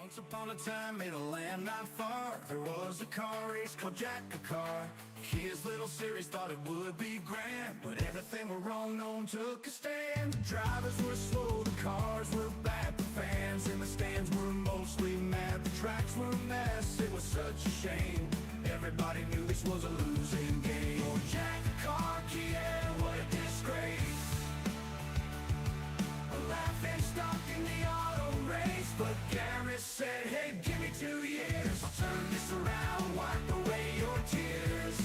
Once upon a time in a land not far, there was a car race called Jackocar. His little series thought it would be grand, but everything went wrong, no one took a stand. The drivers were slow, the cars were bad, the fans in the stands were mostly mad. The tracks were a mess, it was such a shame. Everybody knew this was a losing game. Oh, Jackocar, yeah, what a disgrace. A laughing stock in the auto race, but Garrett said, hey, give me 2 years, I'll turn this around, wipe away your tears.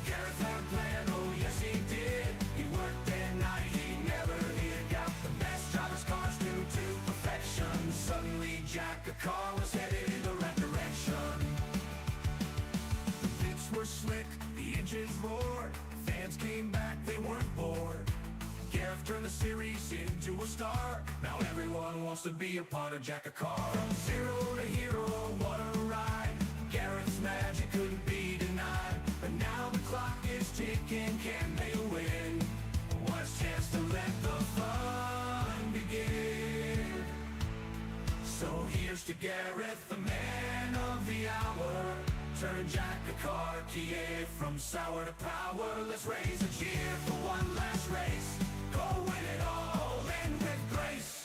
Garrett had a plan, oh yes he did. He worked day and night, he never needed. Got the best driver's cars due to perfection. Suddenly Jackocar was headed in the right direction. The pits were slick, the engines roared, fans came back, they weren't bored. Garrett turned the series into a star. Now everyone wants to be a part of Jackocar. From zero to hero, what a ride. Garrett's magic couldn't be denied. But now the clock is ticking, can they win? One chance to let the fun begin. So here's to Garrett, the man of the hour. Turn Jackocar, Kia from sour to power. Let's raise a cheer for one last race. Go win it all, end with grace.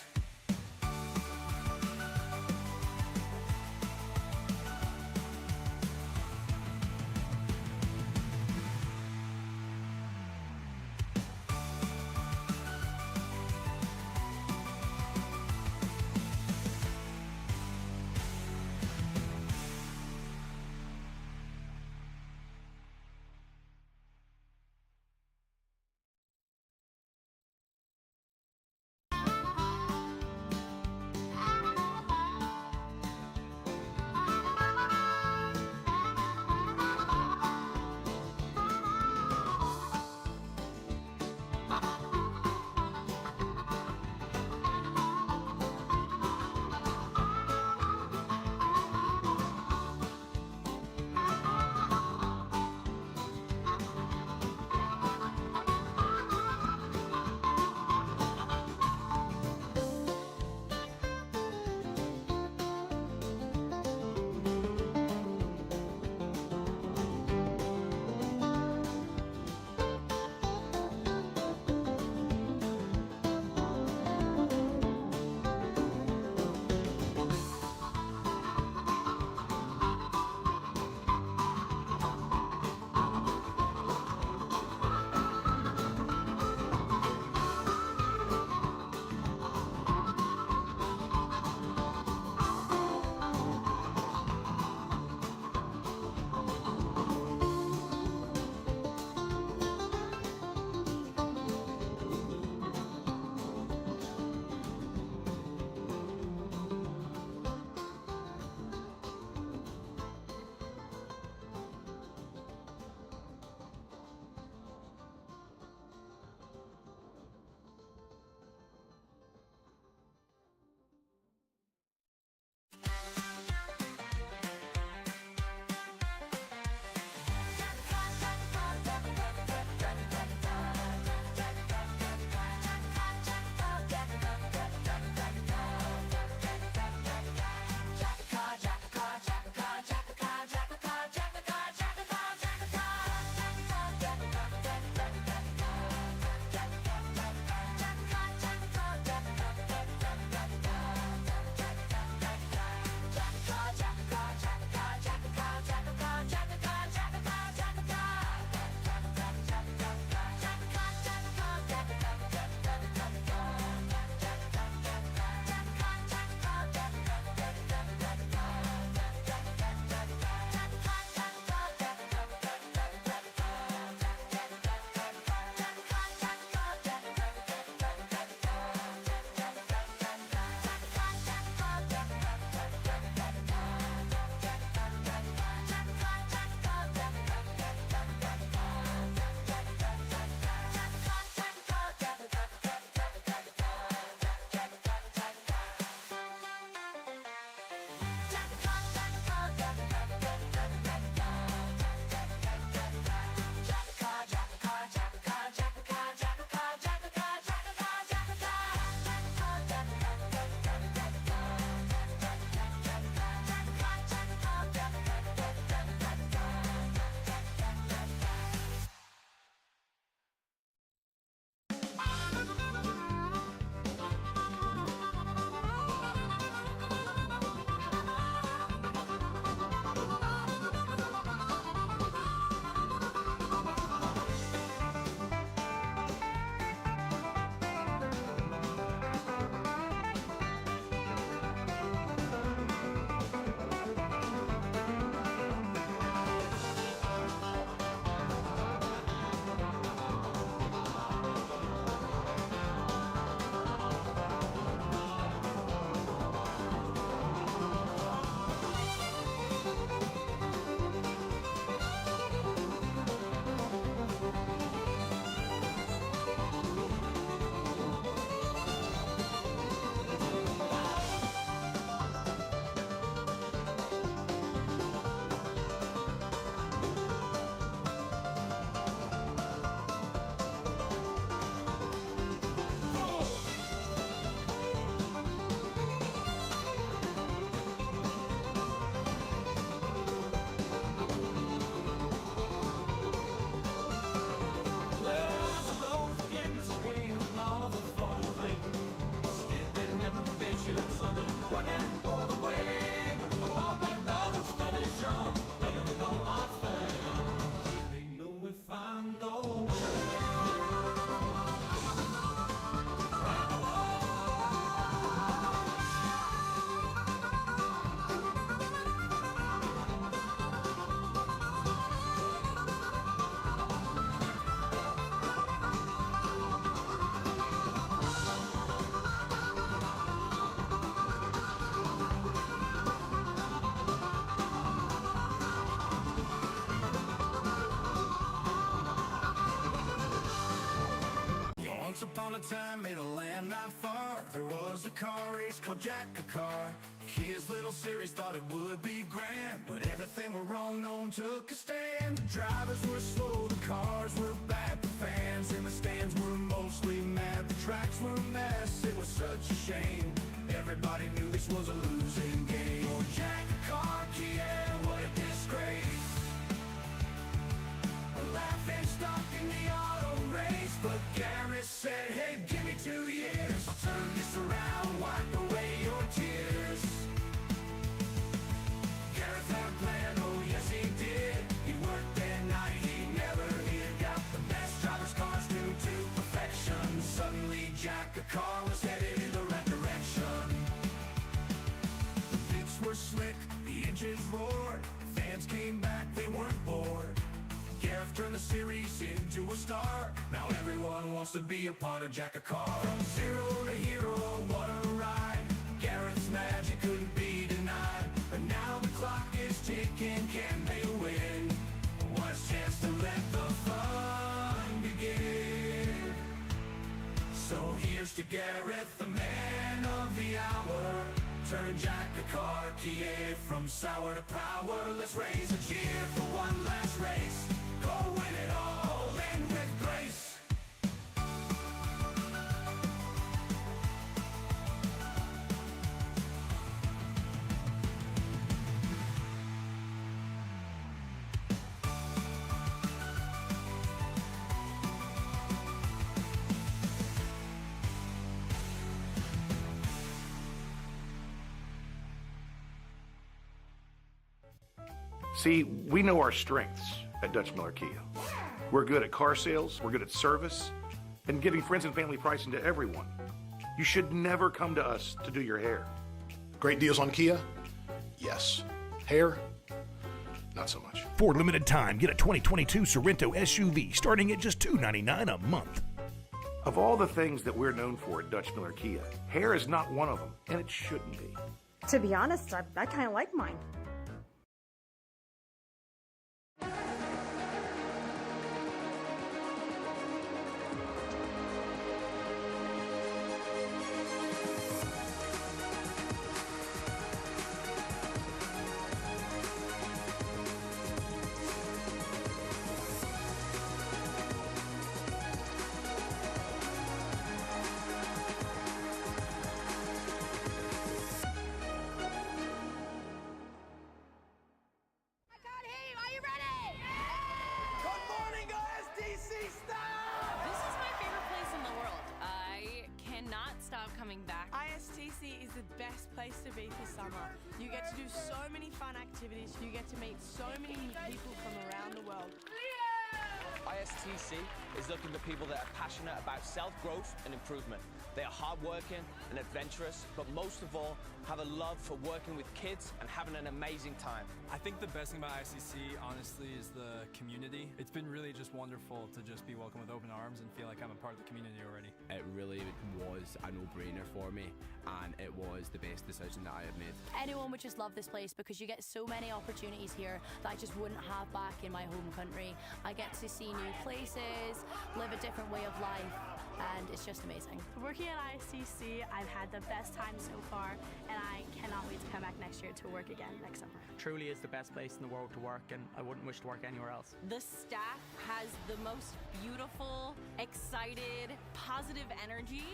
time in a land not far, there was a car race called Jackocar. His little series thought it would be grand, but everything were wrong, no one took a stand. The drivers were slow, the cars were bad, the fans in the stands were mostly mad. The tracks were a mess, it was such a shame. Everybody knew this was a losing game. Oh, Jackocar, yeah, what a disgrace. A laughing stock in the auto race, but Garrett said, hey, give me 2 years, I'll turn this around, wipe away your tears. Garrett had a plan, oh yes he did. He worked at night, he never needed got the best driver's cars new to perfection. Suddenly Jackocar was headed in the right direction. The pits were slick, the engines roared, fans came back, they weren't bored. Gareth turned the series into a star. Now everyone wants to be a part of Jackocar. From zero to hero, what a ride. Gareth's magic couldn't be denied. But now the clock is ticking, can they win? One last chance to let the fun begin. So here's to Gareth, the man of the hour. Turn Jackocar, Kiev from sour to power. Let's raise a cheer for one last race. Go win it all, end with grace. See, we know our strengths at Dutch Miller Kia. We're good at car sales, we're good at service, and giving friends and family pricing to everyone. You should never come to us to do your hair. Great deals on Kia? Yes. Hair? Not so much. For a limited time, get a 2022 Sorento SUV starting at just $299 a month. Of all the things that we're known for at Dutch Miller Kia, hair is not one of them, and it shouldn't be. To be honest, I kind of like mine. ISTC is the best place to be for summer. You get to do so many fun activities. You get to meet so many people from around the world. ISTC is looking for people that are passionate about self-growth and improvement. They are hardworking and adventurous, but most of all, have a love for working with kids and having an amazing time. I think the best thing about ICC, honestly, is the community. It's been really just wonderful to just be welcomed with open arms and feel like I'm a part of the community already. It really was a no-brainer for me, and it was the best decision that I have made. Anyone would just love this place because you get so many opportunities here that I just wouldn't have back in my home country. I get to see new places, live a different way of life, and it's just amazing. Working at ICC, I've had the best time so far, and I cannot wait to come back next year to work again next summer. Truly is the best place in the world to work, and I wouldn't wish to work anywhere else. The staff has the most beautiful, excited, positive energy,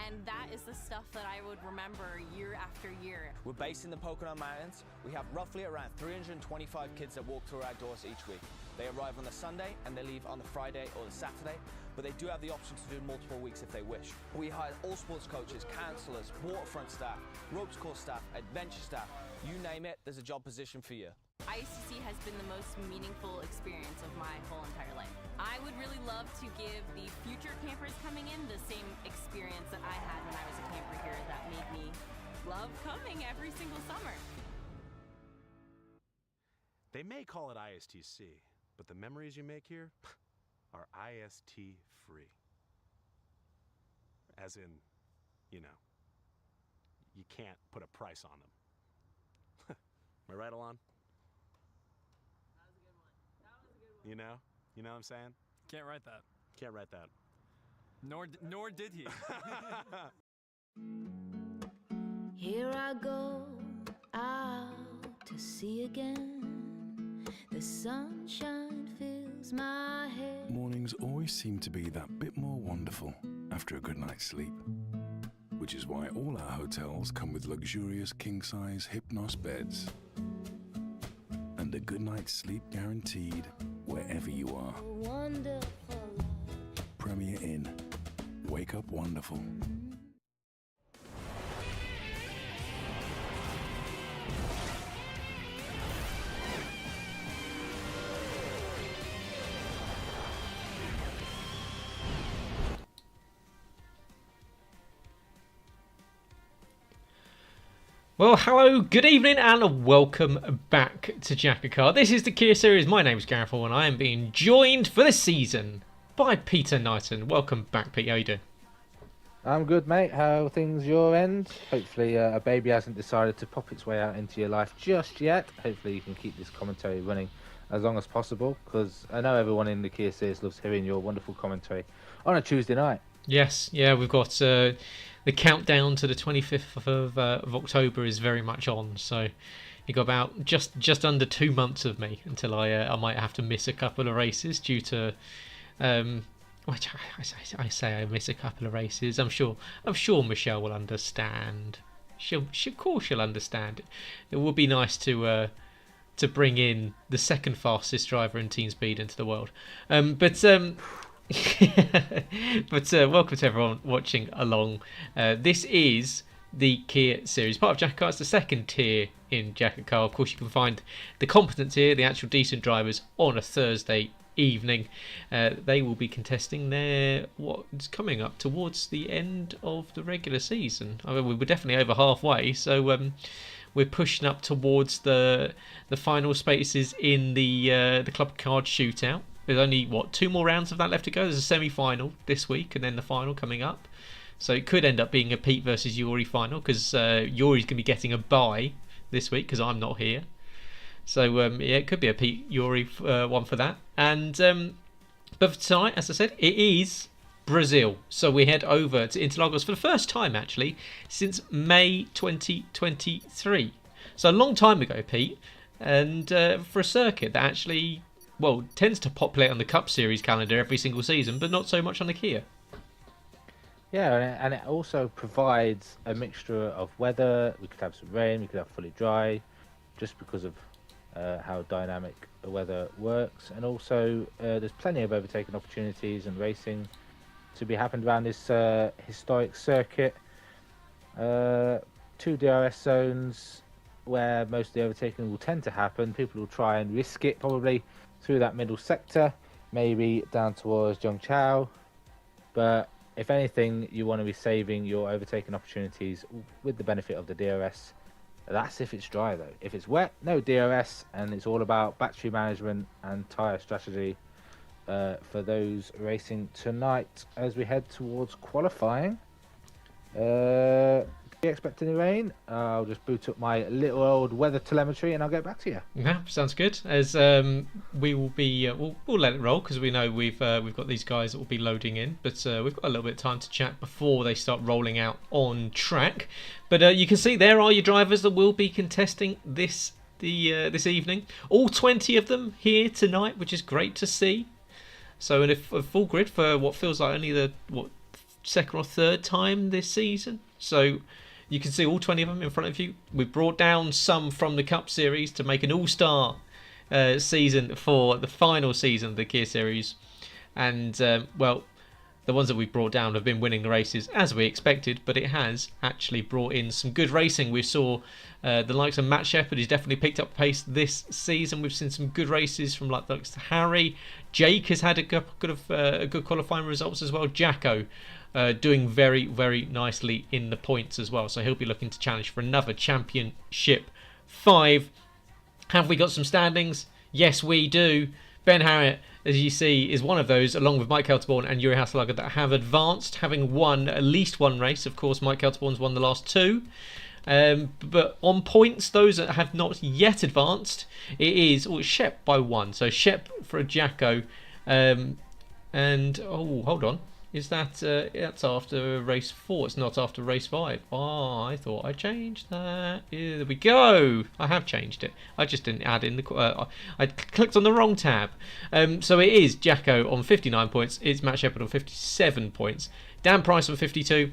and that is the stuff that I would remember year after year. We're based in the Pocono Mountains. We have roughly around 325 kids that walk through our doors each week. They arrive on the Sunday and they leave on the Friday or the Saturday, but they do have the option to do multiple weeks if they wish. We hire all sports coaches, counsellors, waterfront staff, ropes course staff, adventure staff. You name it, there's a job position for you. ICC has been the most meaningful experience of my whole entire life. I would really love to give the future campers coming in the same experience that I had when I was a camper here that made me love coming every single summer. They may call it ISTC, but the memories you make here are IST free. As in, you know, you can't put a price on them. Am I right, Alon? That was a good one. That was a good one. You know what I'm saying? Can't write that. Can't write that. Nor did he. Here I go out to sea again. The sunshine fills my head. Mornings always seem to be that bit more wonderful after a good night's sleep. Which is why all our hotels come with luxurious king-size Hypnos beds. And a good night's sleep guaranteed wherever you are. Wonderful. Premier Inn. Wake up wonderful. Well, hello, good evening, and welcome back to Jackocar. This is the Kia series. My name's Gareth Hall, and I am being joined for this season by Peter Knighton. Welcome back, Pete. How you doing? I'm good, mate. How are things your end? Hopefully a baby hasn't decided to pop its way out into your life just yet. Hopefully you can keep this commentary running as long as possible, because I know everyone in the Kia series loves hearing your wonderful commentary on a Tuesday night. Yes, yeah, we've got the countdown to the 25th of October is very much on, so you got about just under 2 months of me until I might have to miss a couple of races due to which I say I miss a couple of races. I'm sure Michelle will understand. Of course she'll understand. It would be nice to bring in the second fastest driver in Team Speed into the world, but welcome to everyone watching along. This is the Kia series, part of Jackocar. It's the second tier in Jackocar. Of course, you can find the competent tier, the actual decent drivers, on a Thursday evening. They will be contesting their what's coming up towards the end of the regular season. I mean, we're definitely over halfway, so we're pushing up towards the final spaces in the club card shootout. There's only, 2 more rounds of that left to go. There's a semi-final this week and then the final coming up. So it could end up being a Pete versus Yuri final, because Yuri's going to be getting a bye this week because I'm not here. So yeah, it could be a Pete Yuri one for that. And but for tonight, as I said, it is Brazil. So we head over to Interlagos for the first time, actually, since May 2023. So a long time ago, Pete. And for a circuit that actually, tends to populate on the Cup Series calendar every single season, but not so much on the Kia. Yeah, and it also provides a mixture of weather. We could have some rain, we could have fully dry, just because of how dynamic the weather works. And also, there's plenty of overtaking opportunities and racing to be happened around this historic circuit. 2 DRS zones where most of the overtaking will tend to happen. People will try and risk it probably through that middle sector, maybe down towards Zhongchao. But if anything, you want to be saving your overtaking opportunities with the benefit of the DRS. That's if it's dry, though. If it's wet, no DRS, and it's all about battery management and tyre strategy for those racing tonight as we head towards qualifying. Do you expect any rain? I'll just boot up my little old weather telemetry and I'll get back to you. Yeah, sounds good. As we will be, we'll let it roll because we know we've got these guys that will be loading in, but we've got a little bit of time to chat before they start rolling out on track. But you can see there are your drivers that will be contesting this evening. All 20 of them here tonight, which is great to see. So in a full grid for what feels like only the second or third time this season. So you can see all 20 of them in front of you. We've brought down some from the Cup Series to make an all-star season for the final season of the Kia Series. And, the ones that we've brought down have been winning the races as we expected, but it has actually brought in some good racing. We saw the likes of Matt Shepherd, who's definitely picked up pace this season. We've seen some good races from like Harry. Jake has had a couple of good qualifying results as well. Jacko doing very, very nicely in the points as well. So he'll be looking to challenge for another Championship 5. Have we got some standings? Yes, we do. Ben Harriott, as you see, is one of those, along with Mike Kelterborn and Yuri Hasselager, that have advanced, having won at least one race. Of course, Mike Kelterborn's won the last 2. But on points, those that have not yet advanced, it's Shep by 1. So Shep for a Jacko. And, hold on. Is that that's after race 4? It's not after race 5. Oh, I thought I changed that. Yeah, there we go. I have changed it. I just didn't add in the. I clicked on the wrong tab. So it is Jacko on 59 points. It's Matt Shepherd on 57 points. Dan Price on 52.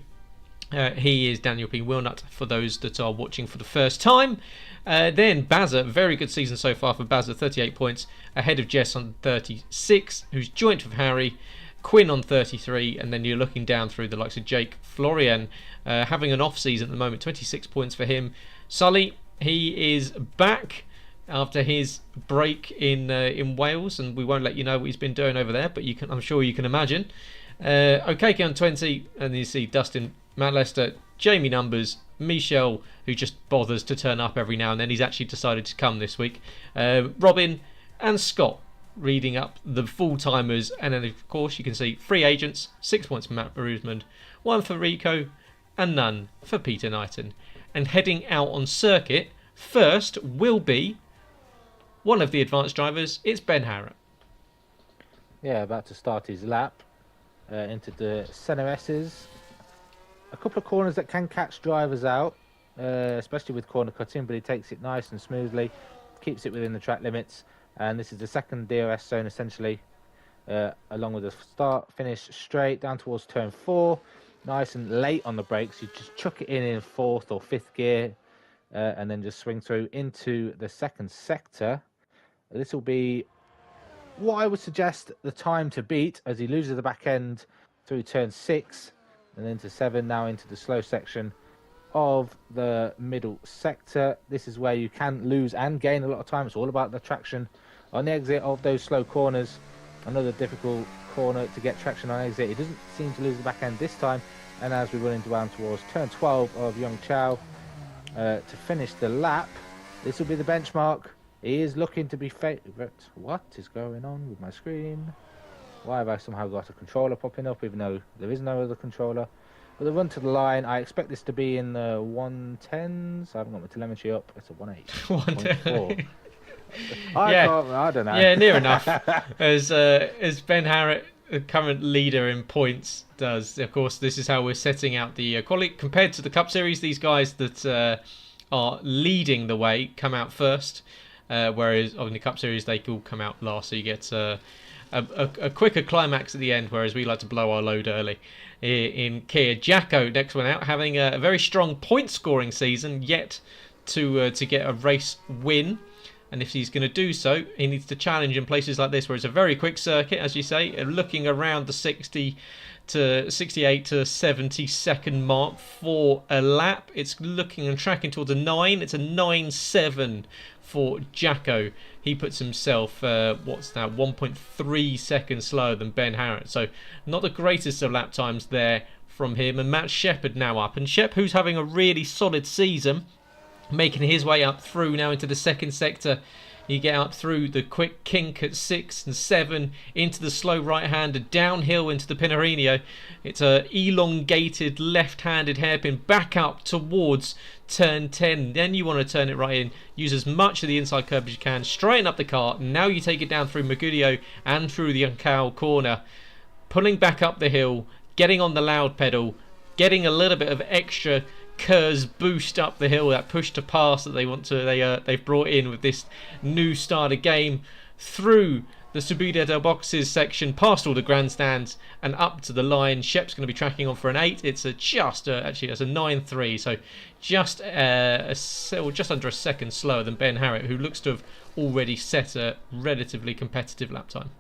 He is Daniel P. Wilnut for those that are watching for the first time. Then Bazza, very good season so far for Bazza, 38 points, ahead of Jess on 36, who's joint with Harry. Quinn on 33, and then you're looking down through the likes of Jake Florian, having an off season at the moment, 26 points for him. Sully, he is back after his break in Wales, and we won't let you know what he's been doing over there, but I'm sure you can imagine. Okeke on 20, and you see Dustin, Matt Lester, Jamie Numbers, Michelle, who just bothers to turn up every now and then. He's actually decided to come this week. Robin and Scott reading up the full-timers, and then of course you can see 3 agents, 6 points for Matt Berusman, 1 for Rico, and none for Peter Knighton. And heading out on circuit, first will be one of the advanced drivers. It's Ben Harrett. Yeah, about to start his lap into the Senna S's. A couple of corners that can catch drivers out, especially with corner cutting, but he takes it nice and smoothly, keeps it within the track limits. And this is the second DRS zone essentially, along with a start finish straight down towards turn 4. Nice and late on the brakes, you just chuck it in 4th or 5th gear, and then just swing through into the second sector. This will be what I would suggest the time to beat, as he loses the back end through turn 6 and into 7, now into the slow section of the middle sector. This is where you can lose and gain a lot of time. It's all about the traction on the exit of those slow corners. Another difficult corner to get traction on exit. He doesn't seem to lose the back end this time. And as we run down towards turn 12 of Young Chow to finish the lap, this will be the benchmark. He is looking to be favourite. What is going on with my screen? Why have I somehow got a controller popping up even though there is no other controller? But the run to the line, I expect this to be in the 110s. I haven't got my telemetry up. It's a 1.8. 1.4. I don't know. Yeah, near enough. As Ben Harrett, the current leader in points, does. Of course, this is how we're setting out the quality. Compared to the Cup Series, these guys that are leading the way come out first, whereas on the Cup Series, they all come out last. So you get a quicker climax at the end, whereas we like to blow our load early. In Kia, Jacko next one out, having a very strong point scoring season, yet to get a race win. And if he's going to do so, he needs to challenge in places like this, where it's a very quick circuit, as you say, looking around the 60 to 68 to 70 second mark for a lap. It's looking and tracking towards a 9. It's a 9.7 for Jacko. He puts himself, 1.3 seconds slower than Ben Harrett. So not the greatest of lap times there from him. And Matt Shepherd now up. And Shep, who's having a really solid season, making his way up through now into the second sector. You get up through the quick kink at 6 and 7, into the slow right-hander, downhill into the Pinarino. It's a elongated left-handed hairpin back up towards turn 10. Then you want to turn it right in, use as much of the inside curb as you can, straighten up the car. Now you take it down through Magudio and through the Uncao corner, pulling back up the hill, getting on the loud pedal, getting a little bit of extra Kerr's boost up the hill, that push to pass that they've brought in with this new starter game, through the Subida del Boxes section, past all the grandstands and up to the line. Shep's going to be tracking on for an 8. It's actually it's a 9.3, so just under a second slower than Ben Harrett, who looks to have already set a relatively competitive lap time.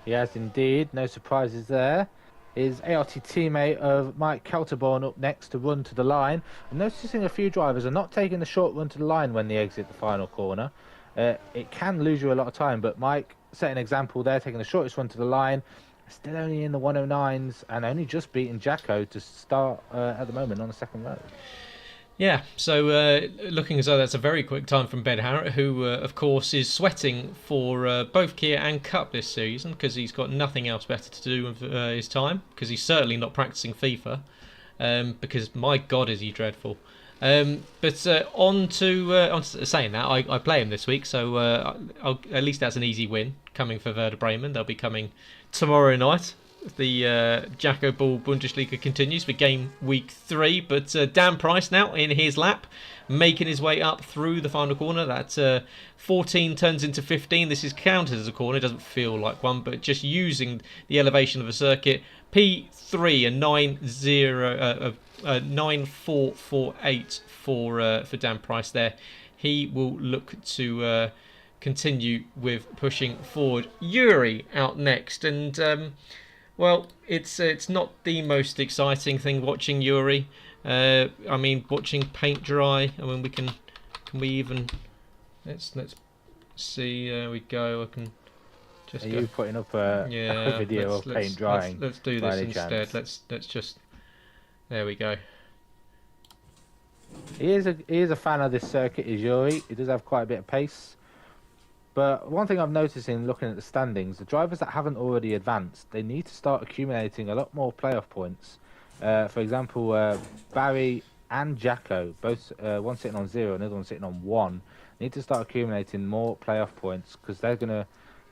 He has indeed, no surprises there. His ART teammate of Mike Kelterborn up next to run to the line. I'm noticing a few drivers are not taking the short run to the line when they exit the final corner. It can lose you a lot of time, but Mike set an example there, taking the shortest run to the line, still only in the 109s and only just beating Jacko to start at the moment on the second row. Yeah, so looking as though that's a very quick time from Ben Harrett, who, of course, is sweating for both Kia and Cup this season because he's got nothing else better to do with his time, because he's certainly not practicing FIFA, because, my God, is he dreadful. But on to saying that, I play him this week, so at least that's an easy win coming for Werder Bremen. They'll be coming tomorrow night. the Jacko Ball Bundesliga continues for game week 3. But Dan Price now in his lap, making his way up through the final corner. That 14 turns into 15. This is counted as a corner. It doesn't feel like one, but just using the elevation of a circuit. P3 and 9.448 for Dan Price there. He will look to continue with pushing forward. Yuri out next, and well, it's not the most exciting thing watching Yuri. I mean, watching paint dry. I mean, can we even let's see. There we go. I can just. Are you putting up a video of paint drying? Let's do this instead. Let's just. There we go. He is a fan of this circuit, is Yuri. He does have quite a bit of pace. But one thing I've noticed in looking at the standings, the drivers that haven't already advanced, they need to start accumulating a lot more playoff points. For example, Barry and Jacko, both one sitting on 0, another one sitting on 1, need to start accumulating more playoff points because they're going to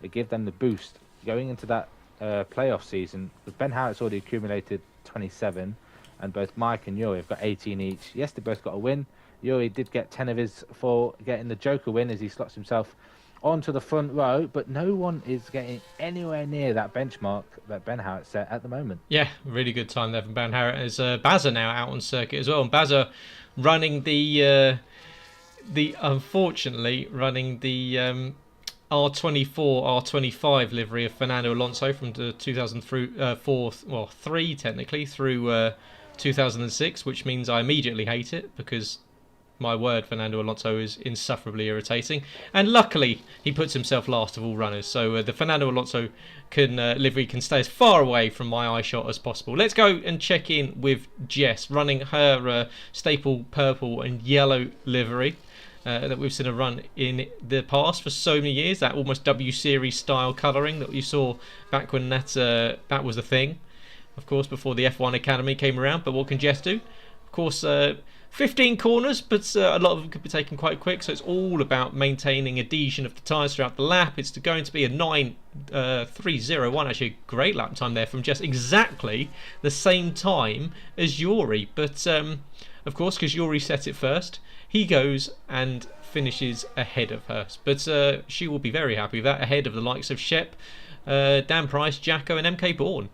give them the boost going into that playoff season. But Ben Harrett's already accumulated 27, and both Mike and Yuri have got 18 each. Yes, they both got a win. Yuri did get 10 of his for getting the Joker win as he slots himself onto the front row, but no one is getting anywhere near that benchmark that Ben Harrett set at the moment. Yeah, really good time there from Ben Harrett. As Bazza now out on circuit as well, and Bazza running the unfortunately running the R24, R25 livery of Fernando Alonso from the 2003 technically through 2006, which means I immediately hate it because, my word, Fernando Alonso is insufferably irritating. And luckily, he puts himself last of all runners. So the Fernando Alonso livery can stay as far away from my eye shot as possible. Let's go and check in with Jess, running her staple purple and yellow livery that we've seen her run in the past for so many years. That almost W Series style colouring that you saw back when that was a thing. Of course, before the F1 Academy came around. But what can Jess do? Of course, 15 corners, but a lot of them could be taken quite quick, so it's all about maintaining adhesion of the tyres throughout the lap. It's going to be a 9.301, actually a great lap time there from just exactly the same time as Yuri. But of course, because Yuri set it first, he goes and finishes ahead of her. But she will be very happy with that, ahead of the likes of Shep, Dan Price, Jacko and MK Bourne.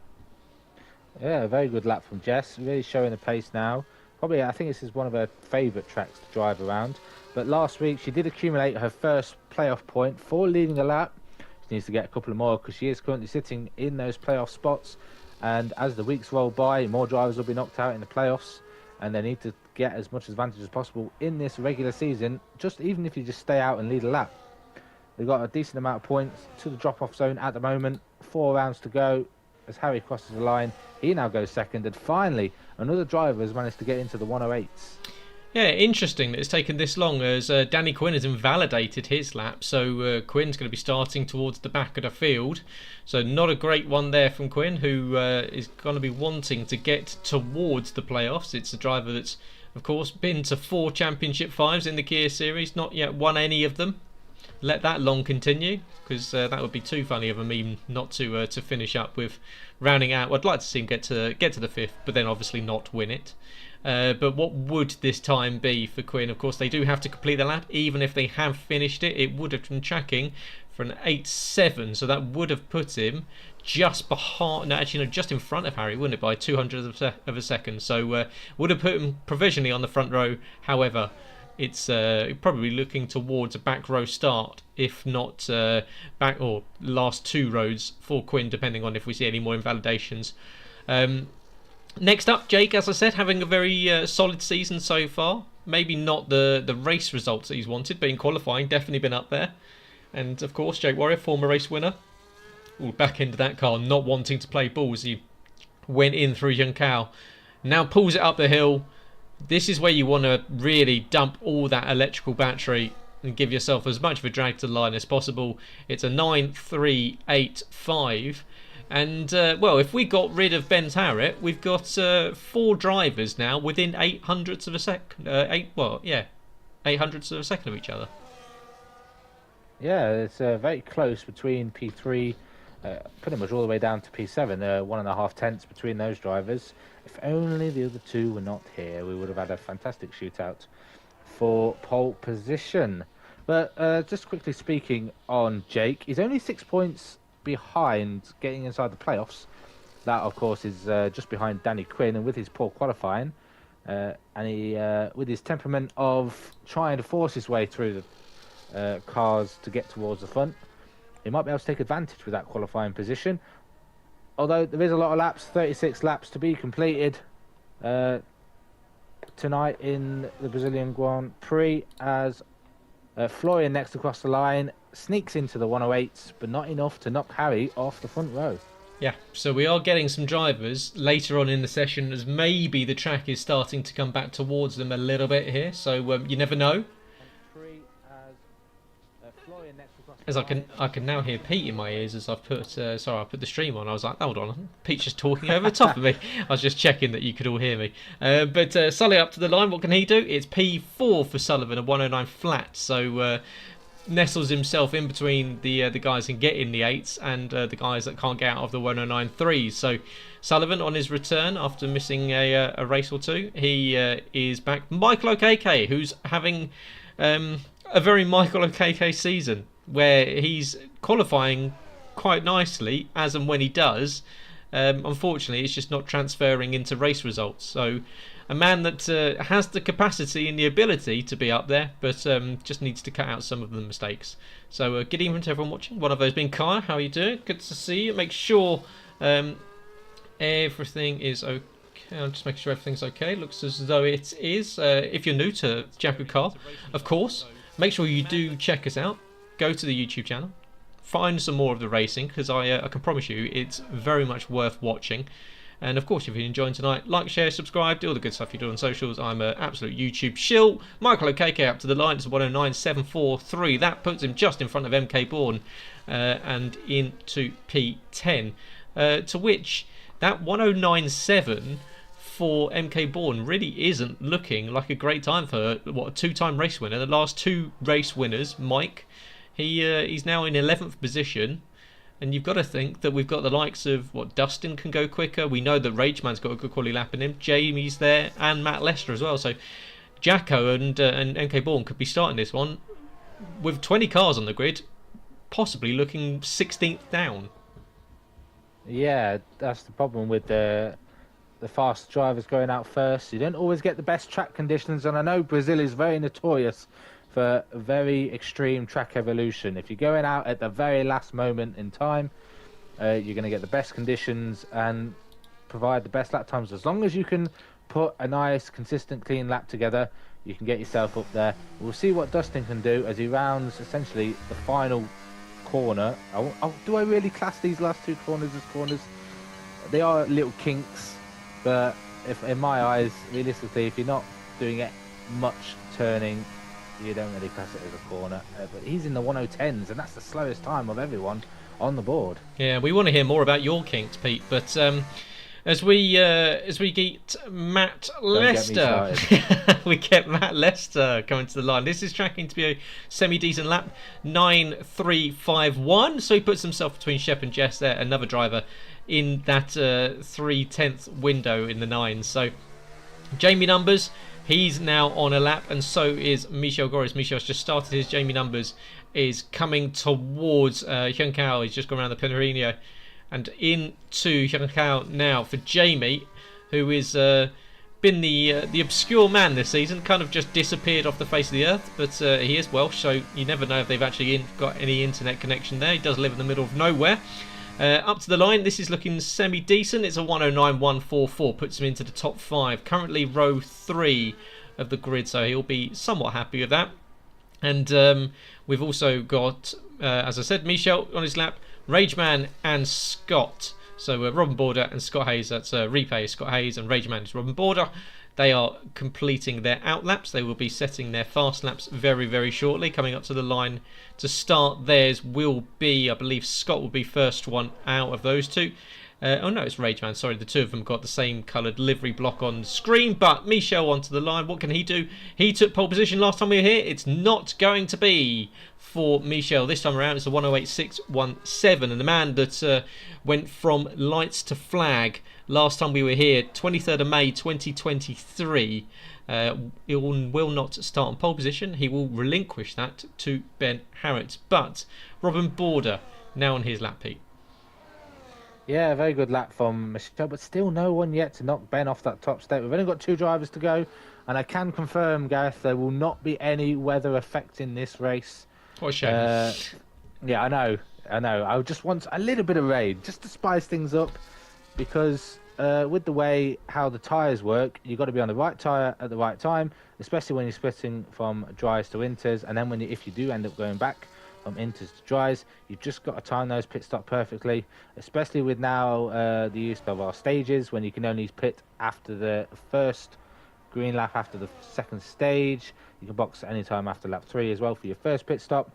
Yeah, a very good lap from Jess, really showing the pace now. Probably, I think this is one of her favourite tracks to drive around. But last week, she did accumulate her first playoff point for leading a lap. She needs to get a couple of more because she is currently sitting in those playoff spots. And as the weeks roll by, more drivers will be knocked out in the playoffs. And they need to get as much advantage as possible in this regular season, just even if you just stay out and lead a lap. They've got a decent amount of points to the drop-off zone at the moment. 4 rounds to go. As Harry crosses the line, he now goes second, and finally another driver has managed to get into the 108s. Yeah, interesting that it's taken this long, as Danny Quinn has invalidated his lap, so Quinn's going to be starting towards the back of the field. So not a great one there from Quinn, who is going to be wanting to get towards the playoffs. It's a driver that's, of course, been to 4 Championship 5s in the Kia Series, not yet won any of them. Let that long continue, because that would be too funny of a meme not to finish up with rounding out. I'd like to see him get to the 5th, but then obviously not win it. But what would this time be for Quinn? Of course, they do have to complete the lap. Even if they have finished it, it would have been tracking for an 8.7, so that would have put him just behind, no, actually, no, just in front of Harry, wouldn't it, by 200th of a second. So would have put him provisionally on the front row. However, it's probably looking towards a back row start, if not back or last 2 rows for Quinn, depending on if we see any more invalidations. Next up, Jake, as I said, having a very solid season so far. Maybe not the race results that he's wanted, but in qualifying, definitely been up there. And of course, Jake Warrior, former race winner. Ooh, back into that car, not wanting to play balls. He went in through Juncal. Now pulls it up the hill. This is where you want to really dump all that electrical battery and give yourself as much of a drag to the line as possible. It's a 9.385. And, well, if we got rid of Ben Harrett, we've got 4 drivers now within 800ths of a second. 800ths of a second of each other. Yeah, it's very close between P3 pretty much all the way down to P7. 1.5 tenths between those drivers. If only the other two were not here, we would have had a fantastic shootout for pole position. But just quickly speaking on Jake, he's only 6 points behind getting inside the playoffs. That, of course, is just behind Danny Quinn, and with his poor qualifying, and he, with his temperament of trying to force his way through the cars to get towards the front, he might be able to take advantage with that qualifying position. Although there is a lot of laps, 36 laps to be completed tonight in the Brazilian Grand Prix, as Florian next across the line sneaks into the 108s, but not enough to knock Harry off the front row. Yeah, so we are getting some drivers later on in the session, as maybe the track is starting to come back towards them a little bit here, so you never know. As I can now hear Pete in my ears as I've put I put the stream on. I was like, hold on, Pete's just talking over the top of me. I was just checking that you could all hear me. But Sully up to the line. What can he do? It's P4 for Sullivan, a 109 flat. So nestles himself in between the guys who can get in the 8s and the guys that can't get out of the 109 3s. So Sullivan on his return after missing a race or two, he is back. Michael O'Kk, who's having a very Michael O'Kk season, where he's qualifying quite nicely as and when he does. Unfortunately, it's just not transferring into race results. So a man that has the capacity and the ability to be up there, but just needs to cut out some of the mistakes. So good evening to everyone watching. One of those being Kaya. How are you doing? Good to see you. Make sure everything is okay. I'll just make sure everything's okay. Looks as though it is. If you're new to Jackocar, of course, make sure you do check us out. Go to the YouTube channel, find some more of the racing, because I can promise you it's very much worth watching. And of course, if you're enjoying tonight, like, share, subscribe, do all the good stuff you do on socials. I'm an absolute YouTube shill. Michael O'Kk up to the line. It's 109.743. That puts him just in front of MK Bourne and into P10. To which that 109.7 for MK Bourne really isn't looking like a great time for a two-time race winner. The last two race winners, Mike. He's now in 11th position, and you've got to think that we've got the likes of Dustin can go quicker. We know that Rageman's got a good quality lap in him. Jamie's there, and Matt Lester as well. So Jacko and MK Bourne could be starting this one with 20 cars on the grid, possibly looking 16th down. Yeah, that's the problem with the fast drivers going out first. You don't always get the best track conditions, and I know Brazil is very notorious for very extreme track evolution. If you're going out at the very last moment in time, you're going to get the best conditions and provide the best lap times. As long as you can put a nice, consistent, clean lap together, you can get yourself up there. We'll see what Dustin can do as he rounds essentially the final corner. Do I really class these last two corners as corners? They are little kinks, but if in my eyes, realistically, if you're not doing it much turning, you don't really class it as a corner. But he's in the 110s, and that's the slowest time of everyone on the board. Yeah, we want to hear more about your kinks, Pete. But as we get Matt Lester, we get Matt Lester coming to the line. This is tracking to be a semi-decent lap, 9.351. So he puts himself between Shep and Jess there, another driver in that 3/10th window in the 9s. So Jamie Numbers, he's now on a lap, and so is Michel Goris. Michel's just started his. Jamie Numbers is coming towards Hyunkao. He's just gone around the Pinarino and into Hyunkao now for Jamie, who is been the obscure man this season, kind of just disappeared off the face of the earth, but he is Welsh, so you never know if they've actually got any internet connection there. He does live in the middle of nowhere. Up to the line, this is looking semi-decent. It's a 109.144, puts him into the top 5. Currently row 3 of the grid, so he'll be somewhat happy with that. And we've also got, as I said, Michel on his lap, Rageman and Scott. So Robin Border and Scott Hayes, that's Repay, Scott Hayes, and Rageman is Robin Border. They are completing their out laps. They will be setting their fast laps very, very shortly. Coming up to the line to start theirs will be, I believe Scott will be first one out of those two. Oh no, it's Rageman. Sorry, the two of them got the same coloured livery block on screen. But Michel onto the line. What can he do? He took pole position last time we were here. It's not going to be for Michel this time around. It's a 108.617, and the man that went from lights to flag last time we were here, 23rd of May 2023. He will not start on pole position. He will relinquish that to Ben Harrett. But Robin Border now on his lap, Pete. Yeah, very good lap from Michelle, but still no one yet to knock Ben off that top step. We've only got 2 drivers to go, and I can confirm, Gareth, there will not be any weather affecting this race. What a shame. Yeah, I know. I just want a little bit of rain, just to spice things up, because with the way how the tyres work, you've got to be on the right tyre at the right time, especially when you're splitting from dries to inters, and then if you do end up going back from inters to dries, you've just got to time those pit stop perfectly, especially with now the use of our stages, when you can only pit after the first green lap after the second stage. You can box at any time after lap 3 as well for your first pit stop.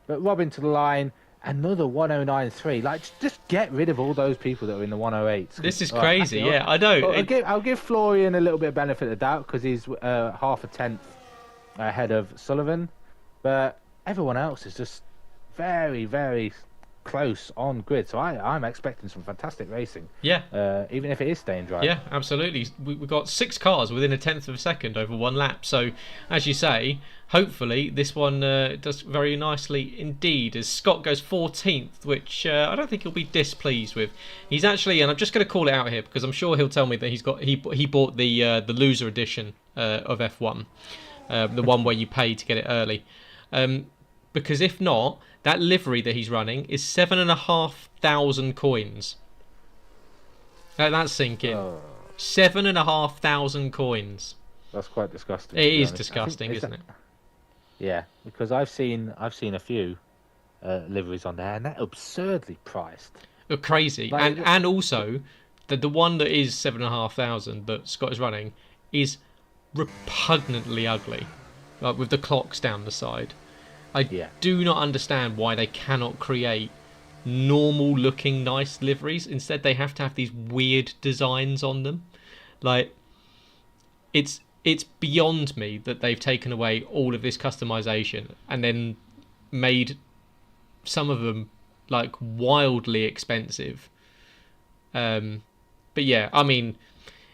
But Robin to the line, another 109.3. Like, just get rid of all those people that are in the 108s. This is crazy. Yeah, I know. Well, I'll give Florian a little bit of benefit of the doubt because he's half a tenth ahead of Sullivan, but everyone else is just very, very close on grid. So I'm expecting some fantastic racing. Yeah. Even if it is staying dry. Yeah, absolutely. We've got 6 cars within a tenth of a second over 1 lap. So, as you say, hopefully this one does very nicely indeed. As Scott goes 14th, which I don't think he'll be displeased with. He's actually, and I'm just going to call it out here because I'm sure he'll tell me that he bought the loser edition of F1, the one where you pay to get it early. Because if not, that livery that he's running is 7,500 coins. Let that sink in. 7,500 coins. That's quite disgusting. It is disgusting, isn't it? Yeah, because I've seen a few liveries on there, and they're absurdly priced. Crazy, Like, and also the one that is 7,500 that Scott is running is repugnantly ugly, like with the clocks down the side. I do not understand why they cannot create normal looking nice liveries. Instead they have to have these weird designs on them. Like, it's beyond me that they've taken away all of this customization and then made some of them like wildly expensive. But yeah, I mean,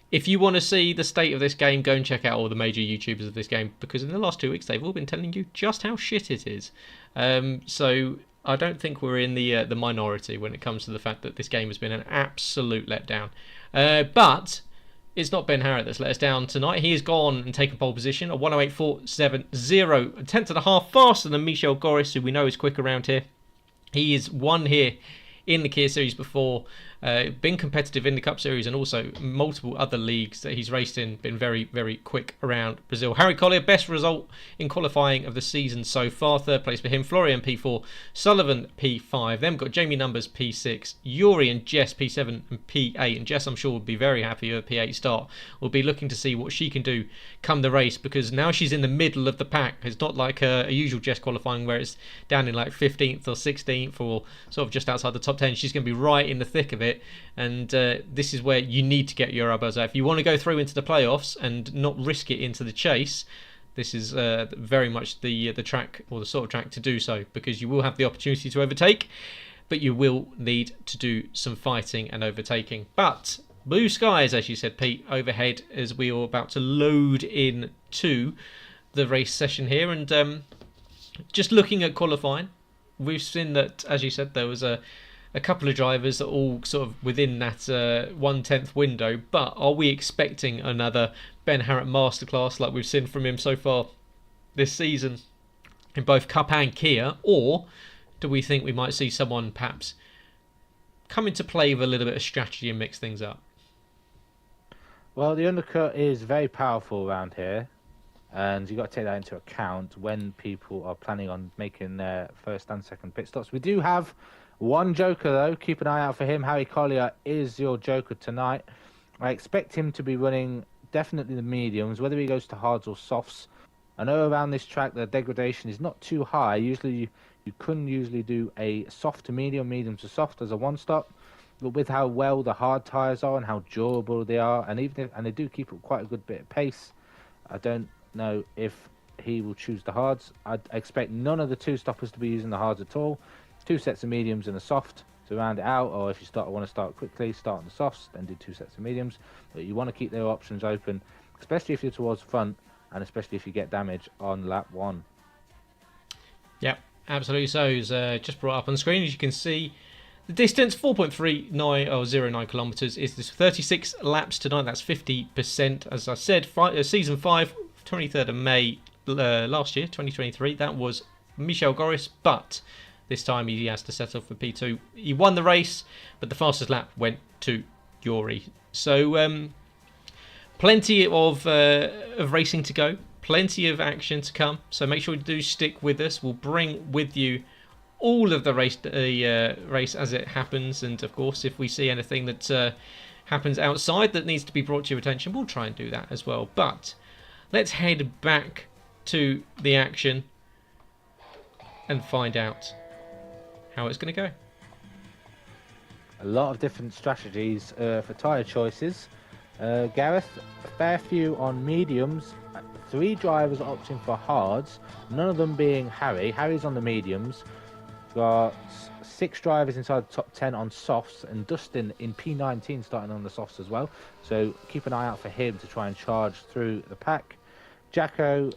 if you want to see the state of this game, go and check out all the major YouTubers of this game, because in the last 2 weeks they've all been telling you just how shit it is. So I don't think we're in the minority when it comes to the fact that this game has been an absolute letdown. But it's not Ben Harrett that's let us down tonight. He has gone and taken pole position, a 108.470, a tenth and a half faster than Michel Goris, who we know is quick around here. He is won here in the Kia Series before, been competitive in the Cup Series and also multiple other leagues that he's raced in, been very, very quick around Brazil. Harry Collier, best result in qualifying of the season so far, 3rd place for him. Florian P4, Sullivan P5, then we've got Jamie Numbers P6, Yuri and Jess P7 and P8, and Jess I'm sure will be very happy with a P8 start. We'll be looking to see what she can do come the race, because now she's in the middle of the pack. It's not like a usual Jess qualifying where it's down in like 15th or 16th or sort of just outside the top 10. She's going to be right in the thick of it, and this is where you need to get your elbows out. If you want to go through into the playoffs and not risk it into the chase, this is very much the track, or the sort of track to do so, because you will have the opportunity to overtake, but you will need to do some fighting and overtaking. But blue skies, as you said, Pete, overhead as we are about to load in to the race session here. And just looking at qualifying, we've seen that, as you said, there was a couple of drivers that all sort of within that 1/10 window. But are we expecting another Ben Harrett masterclass like we've seen from him so far this season in both Cup and Kia, or do we think we might see someone perhaps come into play with a little bit of strategy and mix things up? Well, the undercut is very powerful around here, and you've got to take that into account when people are planning on making their first and second pit stops. We do have one joker, though. Keep an eye out for him. Harry Collier is your joker tonight. I expect him to be running definitely the mediums, whether he goes to hards or softs. I know around this track the degradation is not too high. Usually you couldn't usually do a soft to medium, medium to soft as a one-stop. but with how well the hard tyres are and how durable they are, and they do keep up quite a good bit of pace, I don't know if he will choose the hards. I expect none of the two stoppers to be using the hards at all. 2 sets of mediums and a soft to round it out, or if you want to start quickly, start on the softs, then do 2 sets of mediums. But you want to keep their options open, especially if you're towards the front, and especially if you get damage on lap 1. Yep, absolutely. So it's just brought up on the screen, as you can see, the distance 4.39 or 09 kilometers is this 36 laps tonight. That's 50%. As I said, season 5, 23rd of May last year, 2023. That was Michel Goris, but this time he has to settle for P2. He won the race, but the fastest lap went to Yuri. So plenty of racing to go, plenty of action to come. So make sure you do stick with us. We'll bring with you all of the race as it happens, and of course, if we see anything that happens outside that needs to be brought to your attention, we'll try and do that as well. But let's head back to the action and find out how it's going to go. A lot of different strategies for tyre choices. Gareth, a fair few on mediums. 3 drivers opting for hards, none of them being Harry. Harry's on the mediums. Got 6 drivers inside the top 10 on softs, and Dustin in P19 starting on the softs as well. So keep an eye out for him to try and charge through the pack. Jacko,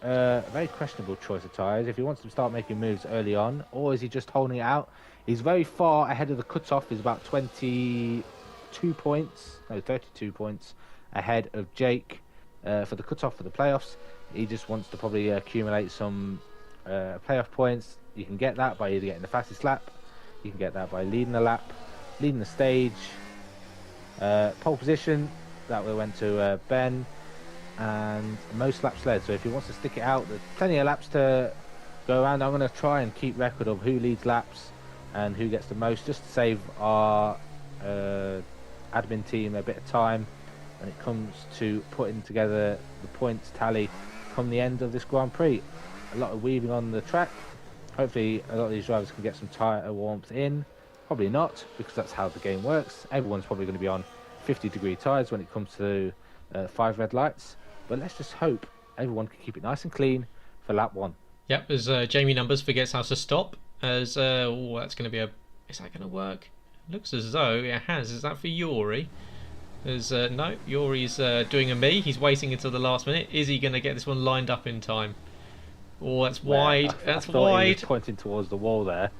very questionable choice of tyres. If he wants to start making moves early on, or is he just holding it out? He's very far ahead of the cutoff. He's about 32 points ahead of Jake for the cutoff for the playoffs. He just wants to probably accumulate some playoff points. You can get that by either getting the fastest lap, you can get that by leading the lap, leading the stage. Pole position, that went to Ben, and most laps led. So if he wants to stick it out, there's plenty of laps to go around. I'm going to try and keep record of who leads laps and who gets the most, just to save our admin team a bit of time when it comes to putting together the points tally come the end of this Grand Prix. A lot of weaving on the track. Hopefully a lot of these drivers can get some tyre warmth in. Probably not, because that's how the game works. Everyone's probably going to be on 50-degree tyres when it comes to 5 red lights. But let's just hope everyone can keep it nice and clean for lap 1. Yep, as Jamie Numbers forgets how to stop. As that's going to be is that going to work? Looks as though it has. Is that for Yuri? As no, Yuri's doing a me. He's waiting until the last minute. Is he going to get this one lined up in time? Oh, that's wide. That's wide. He was pointing towards the wall there.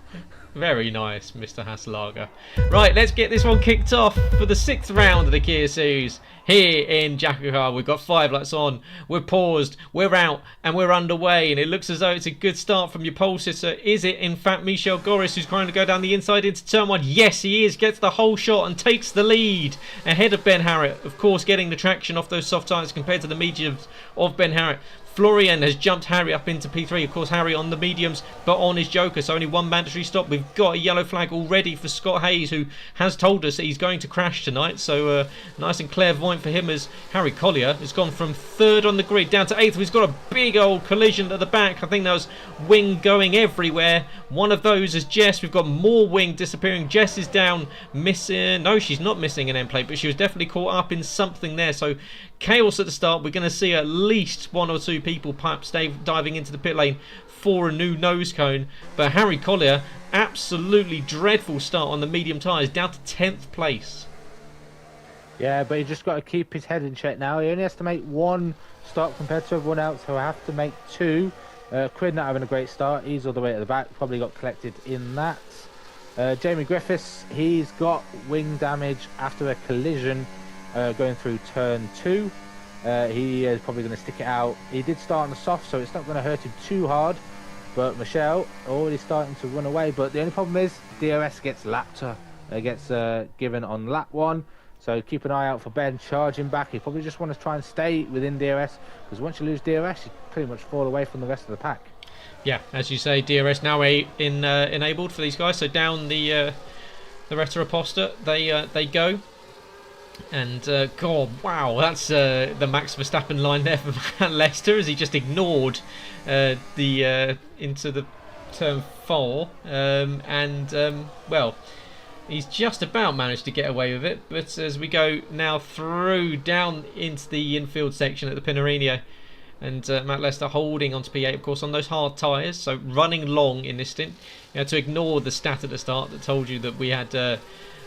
Very nice, Mr. Hasselager. Right, let's get this one kicked off for the 6th round of the Kia Soos here in Jackocar. We've got 5 lights on, we're paused, we're out, and we're underway. And it looks as though it's a good start from your pole sitter. Is it, in fact, Michel Goris who's trying to go down the inside into turn 1? Yes, he is. Gets the whole shot and takes the lead ahead of Ben Harriott. Of course, getting the traction off those soft tyres compared to the mediums of Ben Harriott. Florian has jumped Harry up into P3. Of course, Harry on the mediums, but on his Joker. So only one mandatory stop. We've got a yellow flag already for Scott Hayes, who has told us that he's going to crash tonight. So nice and clairvoyant for him, as Harry Collier has gone from 3rd on the grid down to 8th. He's got a big old collision at the back. I think that was wing going everywhere. One of those is Jess. We've got more wing disappearing. Jess is down, missing. No, she's not missing an end plate, but she was definitely caught up in something there. So chaos at the start. We're going to see at least 1 or 2 people perhaps diving into the pit lane for a new nose cone. But Harry Collier, absolutely dreadful start on the medium tyres, down to 10th place. Yeah, but he just got to keep his head in check now. He only has to make 1 stop compared to everyone else, who have to make 2. Quid not having a great start. He's all the way at the back, probably got collected in that. Jamie Griffiths, he's got wing damage after a collision going through turn 2. He is probably going to stick it out. He did start on the soft, so it's not going to hurt him too hard. But Michelle already starting to run away. But the only problem is DRS gets lapped. Gets given on lap 1. So keep an eye out for Ben charging back. He probably just want to try and stay within DRS, because once you lose DRS, you pretty much fall away from the rest of the pack. Yeah, as you say, DRS now enabled for these guys. So down the Retta Aposta, they go. And God, wow, that's the Max Verstappen line there for Matt Lester, as he just ignored the into the turn 4, well, He's just about managed to get away with it, but as we go now through down into the infield section at the Pinarino, and Matt Lester holding onto P8, of course, on those hard tyres, so running long in this stint. You know, to ignore the stat at the start that told you that we had a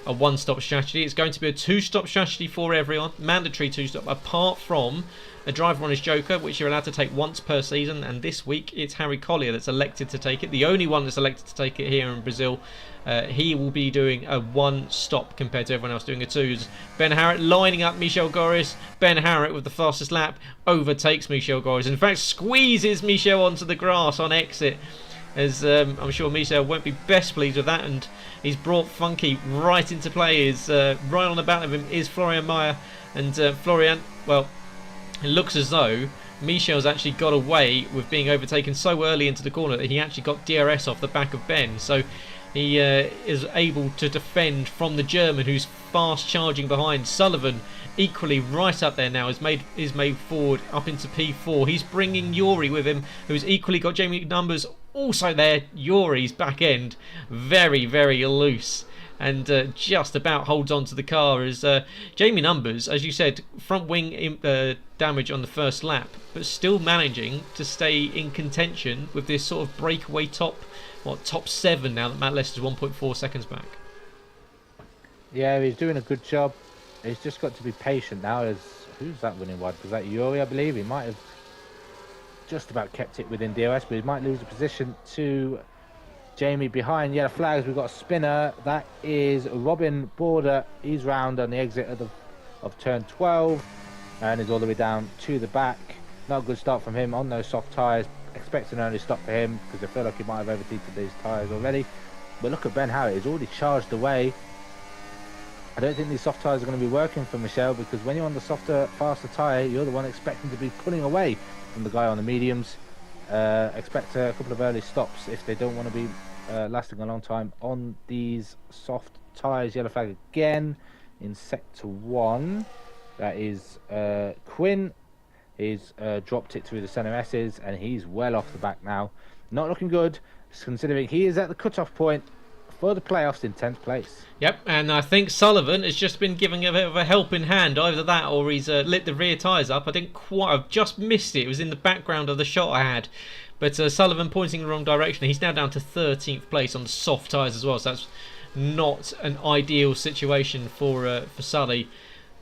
one-stop strategy. It's going to be a two-stop strategy for everyone, mandatory two-stop, apart from a driver on his Joker, which you're allowed to take once per season, and this week it's Harry Collier that's elected to take it, the only one that's elected to take it here in Brazil. He will be doing a one-stop compared to everyone else doing a two. Ben Harrett lining up Michel Goris. Ben Harrett with the fastest lap overtakes Michel Goris. In fact, squeezes Michel onto the grass on exit, as I'm sure Michel won't be best pleased with that, and he's brought Funky right into play. Right on the back of him is Florian Meyer, and Florian, well, it looks as though Michel's actually got away with being overtaken so early into the corner that he actually got DRS off the back of Ben, so he is able to defend from the German, who's fast charging behind. Sullivan equally right up there now, is made forward up into P4. He's bringing Yuri with him, who's equally got Jamie Numbers also there. Yuri's back end very, very loose, and just about holds on to the car as Jamie Numbers, as you said, front wing damage on the first lap, but still managing to stay in contention with this sort of breakaway top 7 now that Matt Lester's 1.4 seconds back. Yeah, he's doing a good job. He's just got to be patient now. Who's that winning wide? Was that Yuri, I believe? He might have just about kept it within DRS, but he might lose a position to Jamie behind. Yellow flags, we've got a spinner. That is Robin Border. He's round on the exit of turn 12 and is all the way down to the back. Not a good start from him on those soft tyres. Expect an early stop for him because I feel like he might have overheated these tyres already. But look at Ben Harrett, he's already charged away. I don't think these soft tyres are going to be working for Michel, because when you're on the softer, faster tyre, you're the one expecting to be pulling away from the guy on the mediums. Expect a couple of early stops if they don't want to be lasting a long time on these soft tyres. Yellow flag again in sector 1. That is Quinn. He's dropped it through the centre S's, and he's well off the back now. Not looking good, considering he is at the cut-off point for the playoffs in 10th place. Yep, and I think Sullivan has just been giving a bit of a helping hand. Either that or he's lit the rear tyres up. I've just missed it. It was in the background of the shot I had. But Sullivan pointing in the wrong direction. He's now down to 13th place on the soft tyres as well, so that's not an ideal situation for Sully.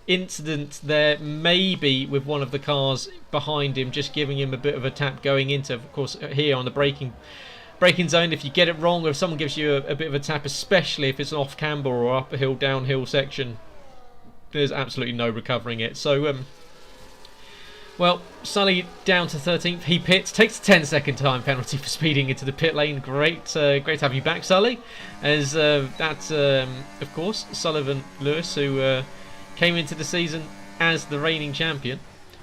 Incident there maybe with one of the cars behind him just giving him a bit of a tap going into, of course, here on the braking zone. If you get it wrong, or if someone gives you a bit of a tap, especially if it's an off camber or up a hill downhill section, there's absolutely no recovering it. So well, Sully down to 13th. He pits, takes a 10-second time penalty for speeding into the pit lane. Great to have you back, Sully. As that's of course Sullivan Lewis, who came into the season as the reigning champion.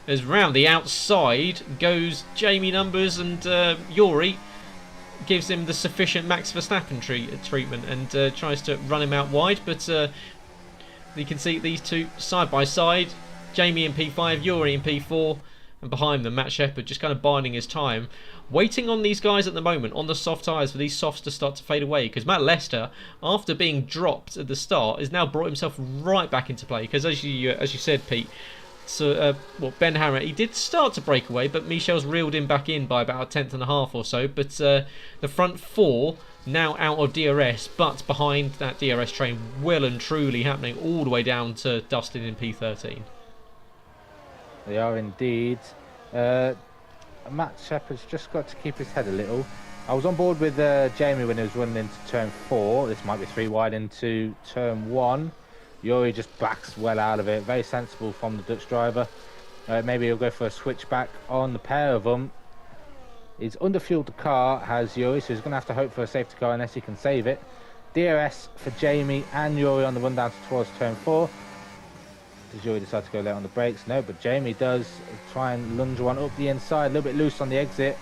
As round the outside goes Jamie Numbers, and Yuri gives him the sufficient Max Verstappen treatment and tries to run him out wide. But you can see these two side by side, Jamie in P5, Yuri in P4, and behind them Matt Shepherd just kind of biding his time, waiting on these guys at the moment on the soft tyres for these softs to start to fade away, because Matt Lester, after being dropped at the start, has now brought himself right back into play. Because as you said, Pete, so Ben Harrett, he did start to break away, but Michel's reeled him back in by about a 10.5 or so. But the front four now out of DRS, but behind that DRS train, well and truly happening all the way down to Dustin in P13. They are indeed. Matt Shepherd's just got to keep his head a little. I was on board with Jamie when he was running into turn 4. This might be 3 wide into turn 1. Yuri just backs well out of it. Very sensible from the Dutch driver. Maybe he'll go for a switchback on the pair of them. He's underfueled the car, has Yuri, so he's going to have to hope for a safety car unless he can save it. DRS for Jamie and Yuri on the run down towards turn 4. Does Yuri decide to go late on the brakes? No, but Jamie does try and lunge one up the inside, a little bit loose on the exit,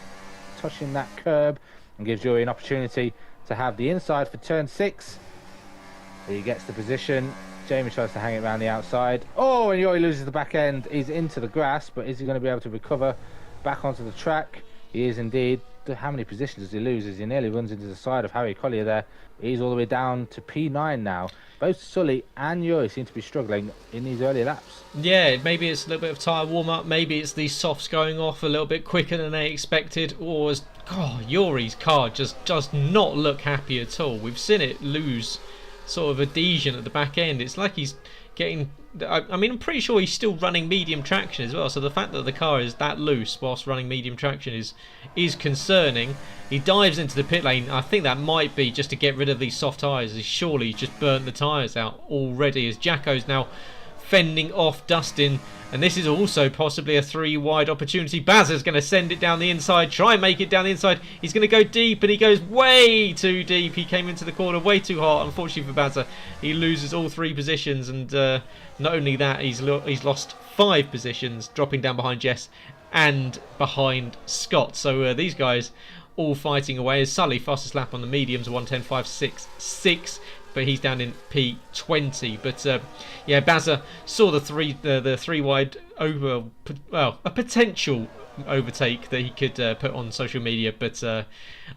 touching that curb, and gives Yuri an opportunity to have the inside for turn 6. He gets the position. Jamie tries to hang it around the outside. Oh, and Yuri loses the back end. He's into the grass, but is he going to be able to recover back onto the track? He is indeed. how many positions does he lose as he nearly runs into the side of Harry Collier there. He's all the way down to P9 now. Both Sully and Yuri seem to be struggling in these early laps. Yeah, maybe it's a little bit of tyre warm-up. Maybe it's these softs going off a little bit quicker than they expected. Or Yuri's car just does not look happy at all. We've seen it lose sort of adhesion at the back end. It's like he's getting... I mean, I'm pretty sure he's still running medium traction as well. So the fact that the car is that loose whilst running medium traction is concerning. He dives into the pit lane. I think that might be just to get rid of these soft tyres. He's surely just burnt the tyres out already, as Jacko's now fending off Dustin. And this is also possibly a 3-wide opportunity. Bazza's going to send it down the inside, try and make it down the inside. He's going to go deep, and he goes way too deep. He came into the corner way too hard. Unfortunately for Bazza, he loses all 3 positions, and not only that, he's lost 5 positions, dropping down behind Jess and behind Scott. So these guys all fighting away, as Sully, fastest lap on the mediums, 1:10.566. But he's down in P20. But yeah, Bazza saw the 3-wide over, well, a potential overtake that he could put on social media, but a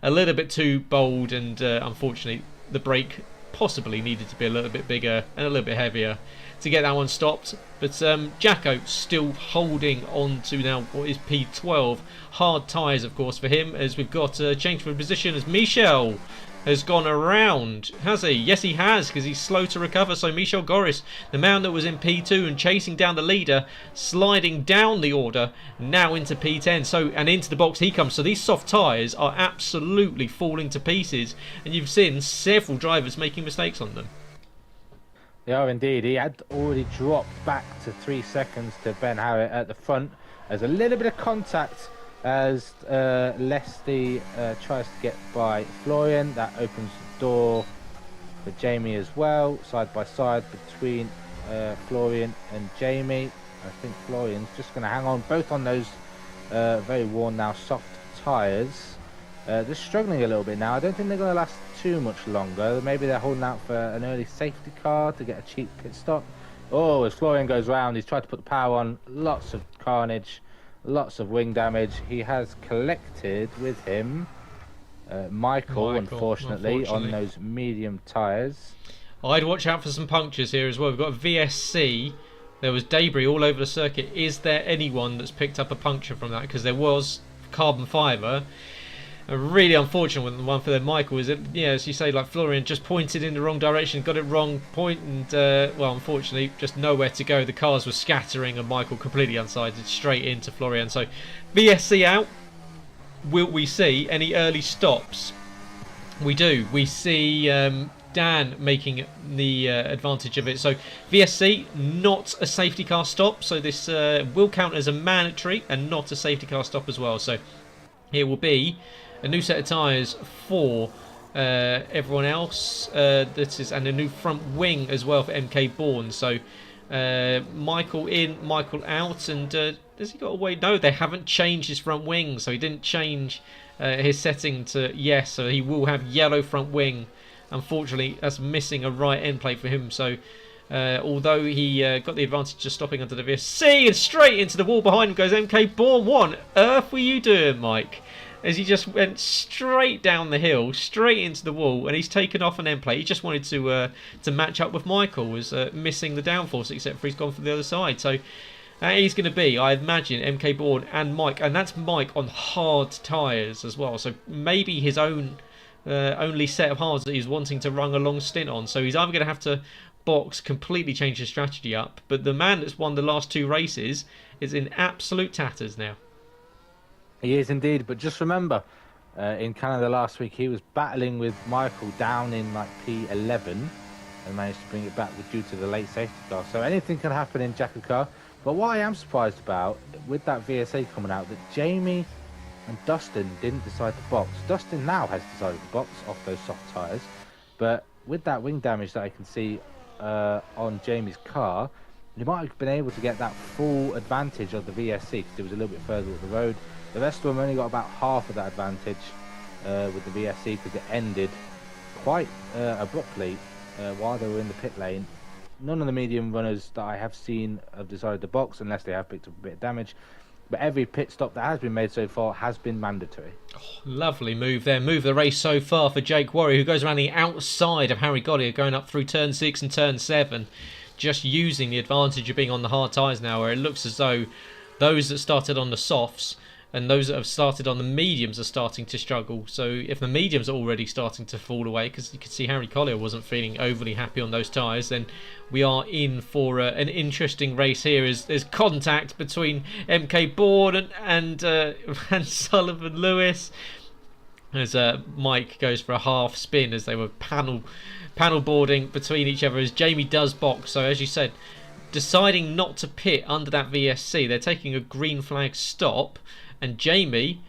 little bit too bold, and unfortunately the brake possibly needed to be a little bit bigger and a little bit heavier to get that one stopped. But Jacko still holding on to now what is P12. Hard tyres, of course, for him, as we've got a change for position as Michel has gone around. Has he? Yes, he has, because he's slow to recover. So Michel Goris, the man that was in P2 and chasing down the leader, sliding down the order, now into P10. So, and into the box he comes. So these soft tyres are absolutely falling to pieces, and you've seen several drivers making mistakes on them. They are indeed. He had already dropped back to 3 seconds to Ben Harriott at the front. There's a little bit of contact as Leslie tries to get by Florian. That opens the door for Jamie as well, side by side between Florian and Jamie. I think Florian's just going to hang on both on those very worn now soft tyres. They're struggling a little bit now. I don't think they're going to last too much longer. Maybe they're holding out for an early safety car to get a cheap pit stop. Oh, as Florian goes round, he's tried to put the power on. Lots of carnage. Lots of wing damage. He has collected with him Michael, unfortunately, on those medium tyres. I'd watch out for some punctures here as well. We've got a VSC. There was debris all over the circuit. Is there anyone that's picked up a puncture from that? Because there was carbon fibre. A really unfortunate one for them, Michael, is that, yeah, as you say, like Florian just pointed in the wrong direction, got it wrong point, and well, unfortunately, just nowhere to go. The cars were scattering, and Michael completely unsighted straight into Florian. So VSC out. Will we see any early stops? We do. We see Dan making the advantage of it. So VSC, not a safety car stop. So this will count as a mandatory and not a safety car stop as well. So it will be a new set of tyres for everyone else. That is, and a new front wing as well for MK Bourne. So Michael in, Michael out, and has he got away? No, they haven't changed his front wing, so he didn't change his setting to yes. So he will have yellow front wing. Unfortunately, that's missing a right end plate for him. So although he got the advantage of stopping under the VSC, and straight into the wall behind him goes MK Bourne. What on earth were you doing, Mike? As he just went straight down the hill, straight into the wall, and he's taken off an end plate. He just wanted to match up with Michael, was missing the downforce, except for he's gone for the other side. So he's going to be, I imagine, MK Bourne and Mike, and that's Mike on hard tyres as well. So maybe his own only set of hards that he's wanting to run a long stint on. So he's either going to have to box, completely change his strategy up, but the man that's won the last 2 races is in absolute tatters now. He is indeed, but just remember, in Canada last week, he was battling with Michael down in like P11 and managed to bring it back due to the late safety car. So anything can happen in Jackocar. But what I am surprised about, with that VSA coming out, that Jamie and Dustin didn't decide to box. Dustin now has decided to box off those soft tyres, but with that wing damage that I can see on Jamie's car, he might have been able to get that full advantage of the VSC because it was a little bit further up the road. The rest of them only got about half of that advantage with the VSC because it ended quite abruptly while they were in the pit lane. None of the medium runners that I have seen have decided to box unless they have picked up a bit of damage. but every pit stop that has been made so far has been mandatory. Lovely move there. Move the race so far for Jake Warrior, who goes around the outside of Harry Collier, going up through turn 6 and turn 7. Just using the advantage of being on the hard tyres now, where it looks as though those that started on the softs and those that have started on the mediums are starting to struggle. So if the mediums are already starting to fall away, because you can see Harry Collier wasn't feeling overly happy on those tyres, then we are in for an interesting race here. As there's contact between MK Bourne and Sullivan Lewis, as Mike goes for a half spin as they were panel boarding between each other, as Jamie does box. So as you said, deciding not to pit under that VSC, they're taking a green flag stop. And Jamie,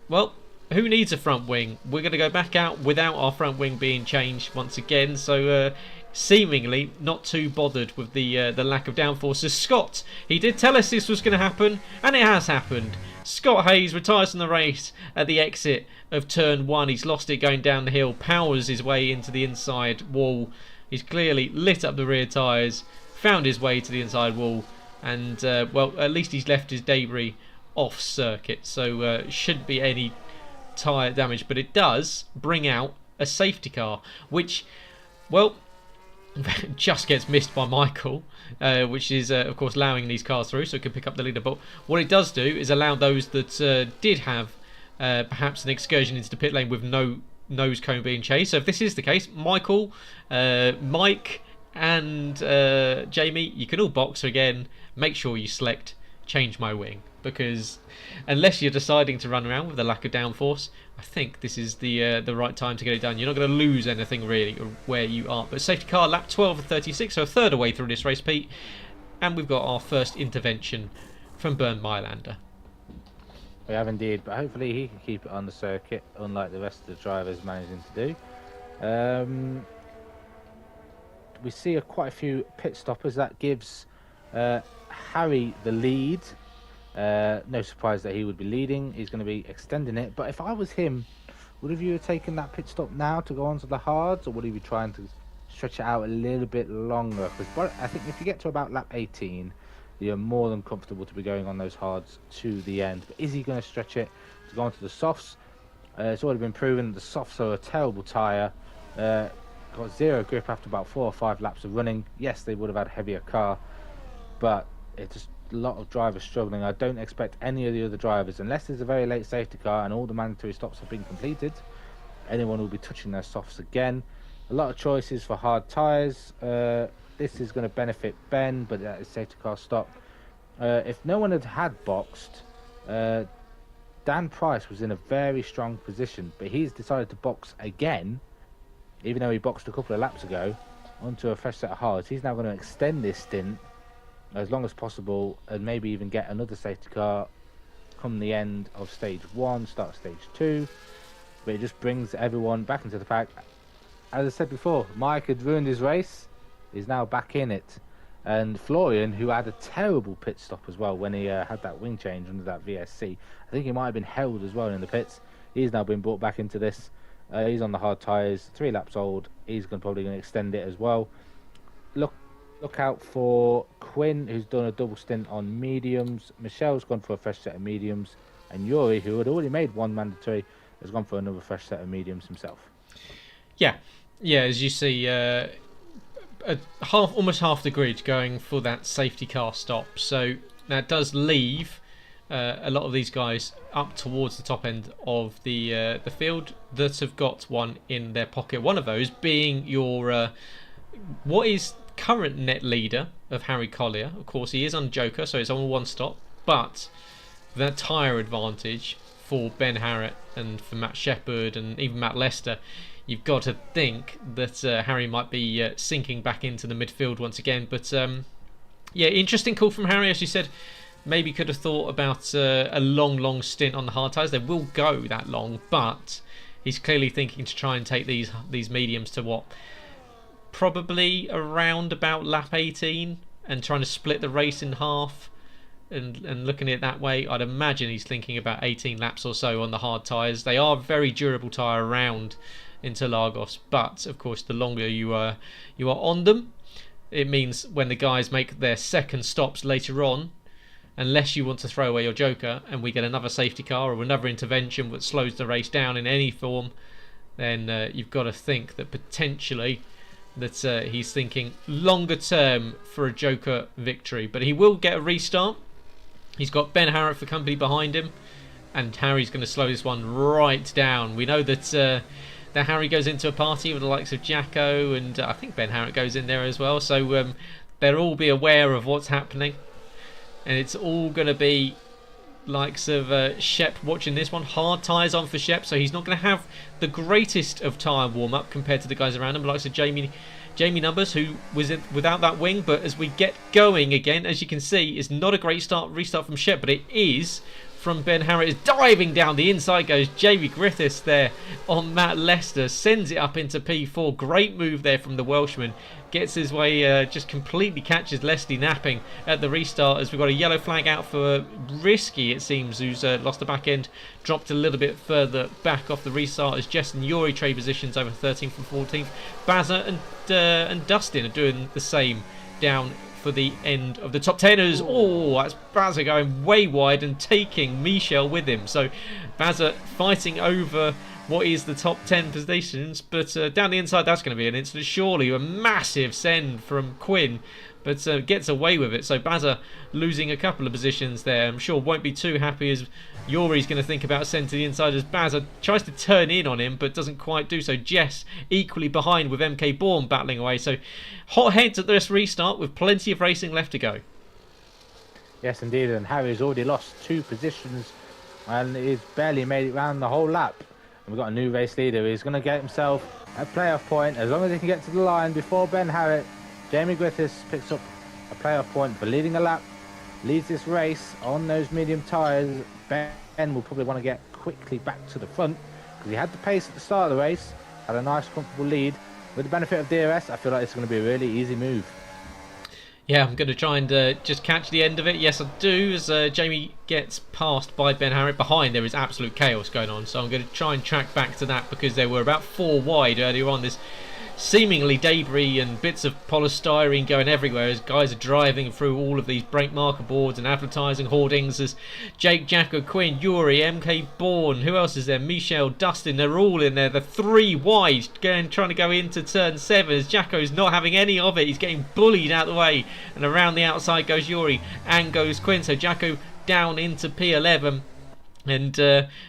well, who needs a front wing? We're going to go back out without our front wing being changed once again. So seemingly not too bothered with the lack of downforce. So Scott, he did tell us this was going to happen, and it has happened. Scott Hayes retires from the race at the exit of turn 1. He's lost it going down the hill, powers his way into the inside wall. He's clearly lit up the rear tyres, found his way to the inside wall, and well, at least he's left his debris off circuit, so shouldn't be any tyre damage, but it does bring out a safety car, which, well, just gets missed by Michael, which is of course allowing these cars through so it can pick up the leader. But what it does do is allow those that did have perhaps an excursion into the pit lane with no nose cone being chased. So if this is the case, Michael, Mike and Jamie, you can all box again. Make sure you select change my wing, because unless you're deciding to run around with a lack of downforce, I think this is the right time to get it done. You're not going to lose anything really where you are. But safety car, lap 12 of 36, so a third away through this race, Pete, and we've got our first intervention from Bernd Mailander. We have indeed, but hopefully he can keep it on the circuit, unlike the rest of the drivers managing to do. We see quite a few pit stoppers. That gives Harry the lead. No surprise that he would be leading. He's going to be extending it. But if I was him, would have you taken that pit stop now to go on to the hards, or would he be trying to stretch it out a little bit longer? Because I think if you get to about lap 18, you're more than comfortable to be going on those hards to the end. But is he going to stretch it to go on to the softs? It's already been proven the softs are a terrible tyre. Got zero grip after about 4 or 5 laps of running. Yes, they would have had a heavier car, but it's just a lot of drivers struggling. I don't expect any of the other drivers, unless there's a very late safety car and all the mandatory stops have been completed, anyone will be touching their softs again. A lot of choices for hard tyres. This is going to benefit Ben, but that is safety car stop. If no one had boxed, Dan Price was in a very strong position, but he's decided to box again, even though he boxed a couple of laps ago, onto a fresh set of hards. He's now going to extend this stint as long as possible, and maybe even get another safety car come the end of stage 1, start stage 2. But it just brings everyone back into the pack. As I said before, Mike had ruined his race, is now back in it. And Florian, who had a terrible pit stop as well when he had that wing change under that VSC, I think he might have been held as well in the pits. He's now been brought back into this. He's on the hard tyres, 3 laps old. He's probably going to extend it as well. Look out for Quinn, who's done a double stint on mediums. Michelle's gone for a fresh set of mediums. And Yuri, who had already made 1 mandatory, has gone for another fresh set of mediums himself. Yeah, as you see, almost half the grid going for that safety car stop. So that does leave a lot of these guys up towards the top end of the field that have got one in their pocket. One of those being your what is current net leader of Harry Collier. Of course, he is on Joker, so it's on 1 stop, but that tyre advantage for Ben Harrett and for Matt Shepherd and even Matt Lester, you've got to think that Harry might be sinking back into the midfield once again. But yeah, interesting call from Harry, as you said. Maybe could have thought about a long stint on the hard tyres. They will go that long, but he's clearly thinking to try and take these mediums to what? Probably around about lap 18, and trying to split the race in half. And looking at it that way, I'd imagine he's thinking about 18 laps or so on the hard tyres. They are a very durable tyre around Interlagos, but of course the longer you are on them, it means when the guys make their second stops later on, unless you want to throw away your Joker and we get another safety car or another intervention that slows the race down in any form, then you've got to think that potentially that he's thinking longer term for a Joker victory. But he will get a restart. He's got Ben Harrett for company behind him, and Harry's going to slow this one right down. We know that Harry goes into a party with the likes of Jacko, and I think Ben Harrett goes in there as well. So they'll all be aware of what's happening, and it's all going to be likes of Shep watching this one. Hard tyres on for Shep, so he's not going to have the greatest of tyre warm-up compared to the guys around him, likes of Jamie Numbers, who was without that wing. But as we get going again, as you can see, it's not a great restart from Shep, but it is from Ben Harrett. Is diving down the inside, goes Jamie Griffiths there on Matt Lester, sends it up into P4. Great move there from the Welshman, gets his way, just completely catches Leslie napping at the restart, as we've got a yellow flag out for Risky, it seems, who's lost the back end, dropped a little bit further back off the restart, as Jess and Yuri trade positions over 13th and 14th. Bazza and Dustin are doing the same down for the end of the top 10ers. Oh, that's Bazza going way wide and taking Michel with him. So Bazza fighting over what is the top 10 positions, but down the inside that's going to be an incident. Surely a massive send from Quinn, but gets away with it. So Bazza losing a couple of positions there. I'm sure won't be too happy, as Yuri's going to think about send to the inside, as Bazza tries to turn in on him but doesn't quite do so. Jess equally behind with MK Bourne battling away. So hot heads at this restart with plenty of racing left to go. Yes, indeed, and Harry's already lost 2 positions and he's barely made it round the whole lap. And we've got a new race leader. He's going to get himself a playoff point as long as he can get to the line before Ben Harrett. Jamie Griffiths picks up a playoff point for leading a lap, leads this race on those medium tyres. Ben will probably want to get quickly back to the front because he had the pace at the start of the race, had a nice comfortable lead. With the benefit of DRS, I feel like it's going to be a really easy move. Yeah, I'm going to try and just catch the end of it. Yes, I do, as Jamie gets passed by Ben Harrett. Behind there is absolute chaos going on, so I'm going to try and track back to that, because there were about 4 wide earlier on. There's seemingly debris and bits of polystyrene going everywhere as guys are driving through all of these brake marker boards and advertising hoardings, as Jake, Jacko, Quinn, Yuri, MK Bourne, who else is there, Michel, Dustin, they're all in there. The 3 wide trying to go into turn 7 as Jacko's not having any of it. He's getting bullied out of the way, and around the outside goes Yuri and goes Quinn. So Jacko down into P11. And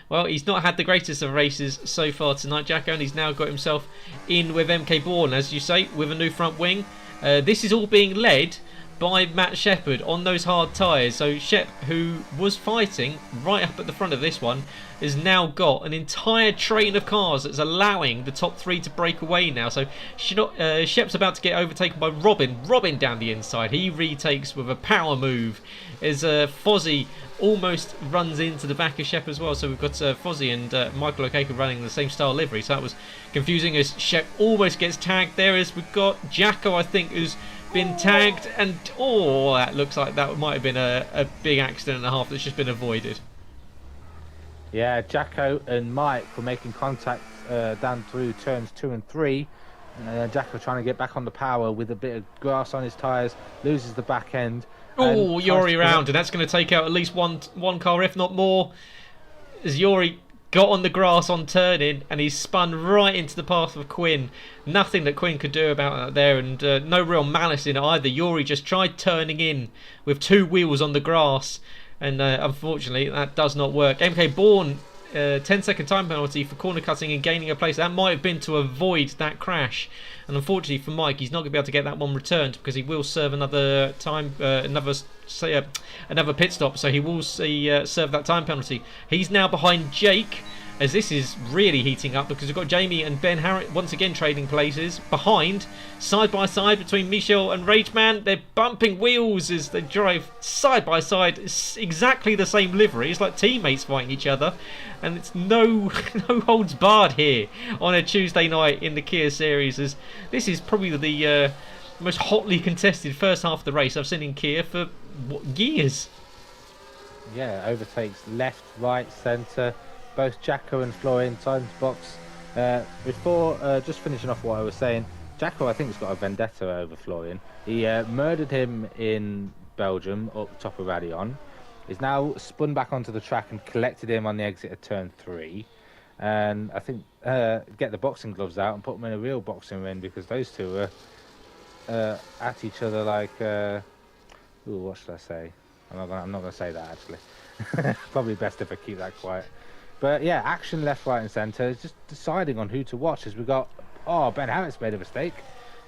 well, he's not had the greatest of races so far tonight, Jacko, and he's now got himself in with MK Bourne, as you say, with a new front wing. This is all being led by Matt Shepherd on those hard tyres. So Shep, who was fighting right up at the front of this one, has now got an entire train of cars that's allowing the top 3 to break away now. So Shep's about to get overtaken by Robin down the inside. He retakes with a power move as Fozzie almost runs into the back of Shep as well. So we've got Fozzie and Michael Okeka running the same style livery, so that was confusing, as Shep almost gets tagged there. As we've got Jacko, I think, who's been tagged, and oh, that looks like that might have been a big accident and a half that's just been avoided. Yeah, Jacko and Mike were making contact down through turns 2 and 3. Jacko trying to get back on the power with a bit of grass on his tyres, loses the back end. Oh, Yuri round, and that's going to take out at least one car, if not more, as Yuri got on the grass on turning, and he's spun right into the path of Quinn. Nothing that Quinn could do about that there, and no real malice in it either. Yuri just tried turning in with 2 wheels on the grass, and unfortunately that does not work. MK Bourne, 10-second time penalty for corner cutting and gaining a place. That might have been to avoid that crash, and unfortunately for Mike, he's not going to be able to get that one returned, because he will serve another time, another pit stop, so he will serve that time penalty. He's now behind Jake, as this is really heating up, because we've got Jamie and Ben Harrett once again trading places behind, side by side between Michel and Rageman. They're bumping wheels as they drive side by side. It's exactly the same livery. It's like teammates fighting each other, and it's no holds barred here on a Tuesday night in the Kia series, as this is probably the most hotly contested first half of the race I've seen in Kia for years. Yeah, overtakes left, right, centre. Both Jacko and Florian Times box. Before just finishing off what I was saying, Jacko I think has got a vendetta over Florian. He murdered him in Belgium up top of Radion. He's now spun back onto the track and collected him on the exit of turn 3. And I think get the boxing gloves out and put them in a real boxing ring, because those two are at each other like... ooh, what should I say? I'm not gonna say that, actually. Probably best if I keep that quiet. But yeah, action left, right and centre. It's just deciding on who to watch, as we got... Oh, Ben Harrett's made a mistake.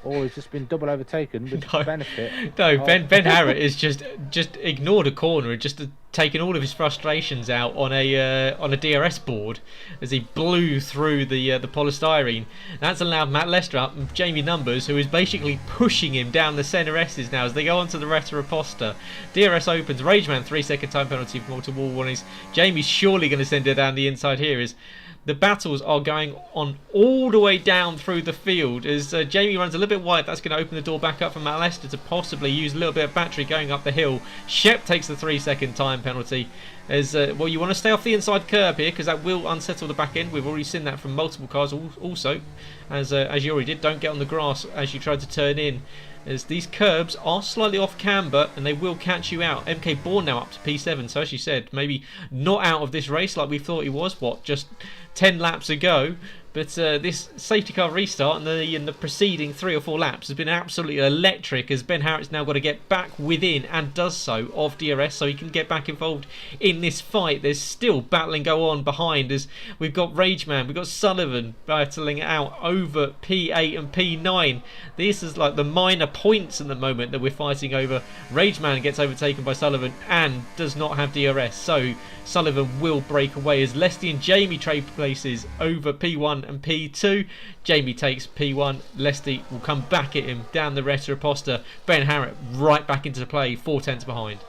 Or he's just been double overtaken with the benefit. No, Ben Harrett is just ignored a corner and just taken all of his frustrations out on a DRS board as he blew through the polystyrene. That's allowed Matt Lester up and Jamie Numbers, who is basically pushing him down the centre S's now as they go onto the Retta Riposta. DRS opens, Rageman 3-second time penalty for multiple wall warnings. Jamie's surely going to send it down the inside here as the battles are going on all the way down through the field as Jamie runs a little bit wide. That's going to open the door back up for Matt Lester to possibly use a little bit of battery going up the hill. Shep takes the 3-second time penalty as well. You want to stay off the inside curb here because that will unsettle the back end. We've already seen that from multiple cars also, as you already did. Don't get on the grass as you try to turn in, as these curbs are slightly off camber and they will catch you out. MK Bourne now up to P7, so as you said, maybe not out of this race like we thought he was, just 10 laps ago. But this safety car restart and the preceding 3 or 4 laps has been absolutely electric, as Ben Harrett's now got to get back within and does so of DRS so he can get back involved in this fight. There's still battling go on behind as we've got Rageman, we've got Sullivan battling out over P8 and P9. This is like the minor points at the moment that we're fighting over. Rageman gets overtaken by Sullivan and does not have DRS, so Sullivan will break away as Lesty and Jamie trade places over P1 and P2. Jamie takes P1. Lesty will come back at him down the Retta Riposta. Ben Harrett right back into the play, 4 tenths behind.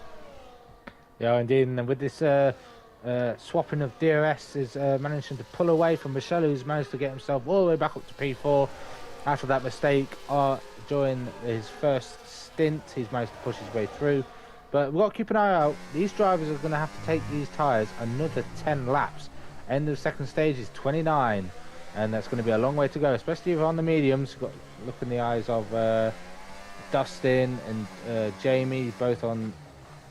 Yeah, indeed. And with this swapping of DRS is managing to pull away from Michelle, who's managed to get himself all the way back up to P4 after that mistake during his first stint. He's managed to push his way through. But we've got to keep an eye out. These drivers are going to have to take these tyres another 10 laps. End of the second stage is 29. And that's going to be a long way to go, especially if on the mediums. You've got to look in the eyes of Dustin and Jamie, both on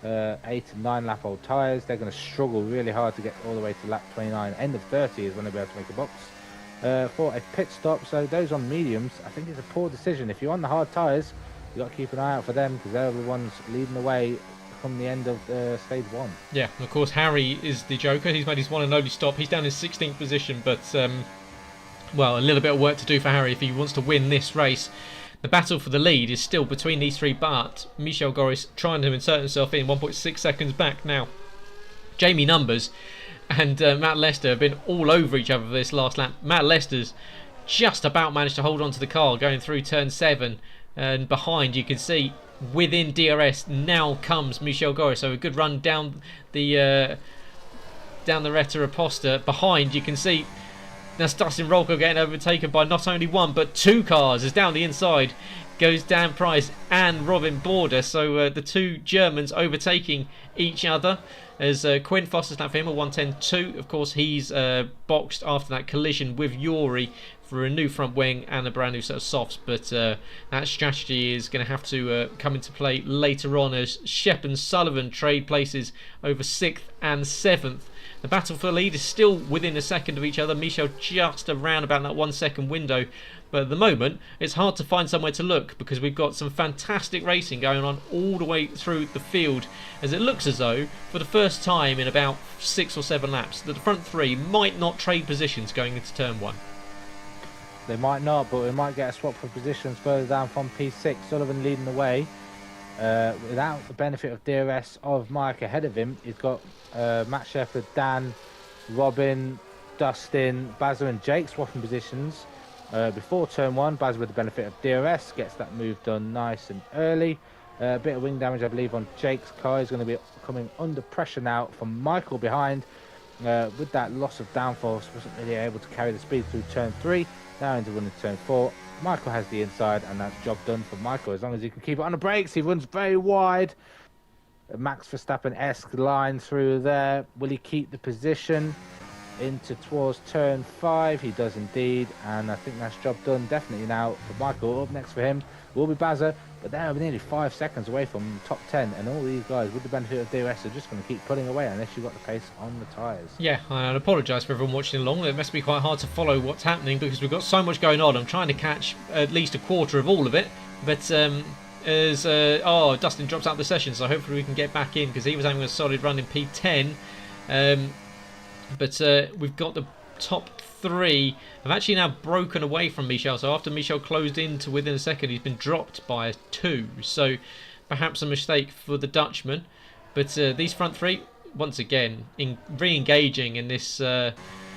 8 and 9 lap old tyres. They're going to struggle really hard to get all the way to lap 29. End of 30 is when they'll be able to make a box for a pit stop. So those on mediums, I think it's a poor decision. If you're on the hard tyres, you've got to keep an eye out for them, because they're the ones leading the way from the end of stage 1. Yeah, and of course Harry is the joker. He's made his one and only stop. He's down in 16th position, but well, a little bit of work to do for Harry if he wants to win this race. The battle for the lead is still between these three, but Michel Goris trying to insert himself in 1.6 seconds back now. Jamie Numbers and Matt Lester have been all over each other for this last lap. Matt Lester's just about managed to hold on to the car going through turn 7, and behind you can see within DRS now comes Michel Goris. So a good run down the Retta Riposta. Behind you can see now Dustin Rolko getting overtaken by not only one but 2 cars, as down the inside goes Dan Price and Robin Border. So the 2 Germans overtaking each other, as Quinn Foster's lap for him a 1:10.2. Of course, he's boxed after that collision with Yuri for a new front wing and a brand new set of softs, but that strategy is going to have to come into play later on, as Shep and Sullivan trade places over 6th and 7th. The battle for the lead is still within a second of each other. Michel just around about that 1 second window, but at the moment it's hard to find somewhere to look, because we've got some fantastic racing going on all the way through the field, as it looks as though for the first time in about 6 or 7 laps that the front 3 might not trade positions going into turn 1. They might not, but we might get a swap for positions further down from P6. Sullivan leading the way without the benefit of DRS of Mike ahead of him. He's got Matt Shepherd, Dan, Robin, Dustin, Bazza and Jake swapping positions before turn 1. Bazza with the benefit of DRS gets that move done nice and early. A bit of wing damage, I believe, on Jake's car. He's going to be coming under pressure now from Michael behind. With that loss of downforce, wasn't really able to carry the speed through turn 3. Now into running turn 4. Michael has the inside, and that's job done for Michael. As long as he can keep it on the brakes, he runs very wide. Max Verstappen-esque line through there. Will he keep the position towards turn 5? He does indeed, and I think that's job done definitely now for Michael. Up next for him will be Bazza. but they're nearly 5 seconds away from top 10, and all these guys with the benefit of DRS are just going to keep pulling away unless you've got the pace on the tyres. Yeah, I apologise for everyone watching along. It must be quite hard to follow what's happening because we've got so much going on. I'm trying to catch at least a quarter of all of it, but Dustin drops out the session, so hopefully we can get back in because he was having a solid run in P10. But we've got the top 3 have actually now broken away from Michel. So after Michel closed in to within a second, he's been dropped by 2. So perhaps a mistake for the Dutchman. But these front 3, once again, re-engaging in this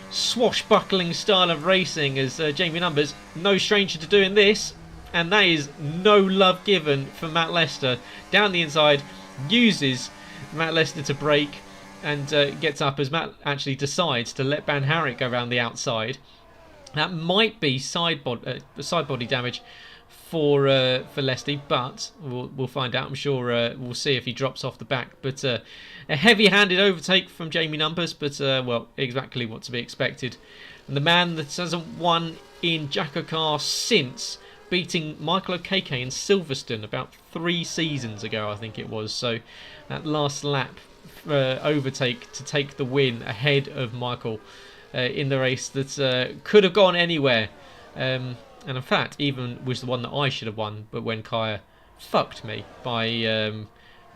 swashbuckling style of racing as Jamie Numbers, no stranger to doing this. And that is no love given for Matt Lester. Down the inside, uses Matt Lester to brake and gets up as Matt actually decides to let Ben Harrick go around the outside. That might be side body damage for Lesty, but we'll find out. I'm sure we'll see if he drops off the back. But a heavy-handed overtake from Jamie Numbers, but well, exactly what to be expected. And the man that hasn't won in Jackocar since beating Michael Okeke in Silverstone about 3 seasons ago, I think it was. So that last lap overtake to take the win ahead of Michael in the race that could have gone anywhere, and in fact even was the one that I should have won, but when Kaya fucked me by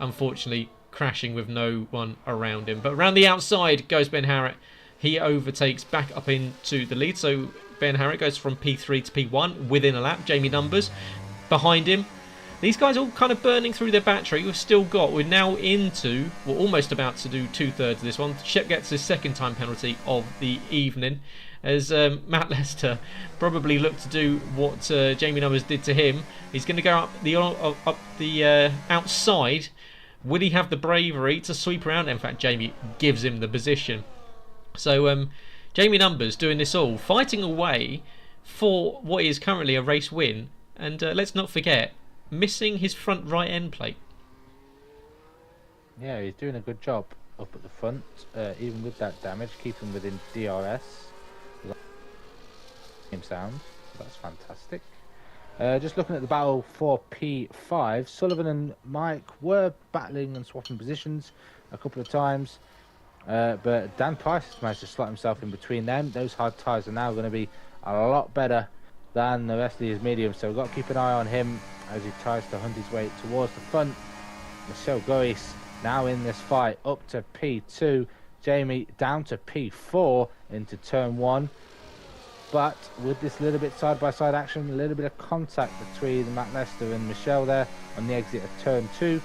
unfortunately crashing with no one around him. But around the outside goes Ben Harrick. He overtakes back up into the lead, so Ben Harrick goes from P3 to P1 within a lap. Jamie Numbers behind him. These guys all kind of burning through their battery. We're now into, we're almost about to do 2/3 of this one. Shep gets his second time penalty of the evening as Matt Lester probably looked to do what Jamie Numbers did to him. He's going to go up the outside. Will he have the bravery to sweep around? In fact, Jamie gives him the position. So Jamie Numbers doing this all, fighting away for what is currently a race win. And let's not forget, missing his front right end plate. Yeah, he's doing a good job up at the front, even with that damage, keeping within DRS. Sound, so that's fantastic. Just looking at the battle for P5, Sullivan and Mike were battling and swapping positions a couple of times, but Dan Price has managed to slot himself in between them. Those hard tyres are now going to be a lot better than the rest of his mediums, so we've got to keep an eye on him as he tries to hunt his way towards the front. Michel Goris now in this fight up to P2, Jamie down to P4 into turn 1. But with this little bit side-by-side action, a little bit of contact between Matt Lester and Michel there on the exit of turn 2,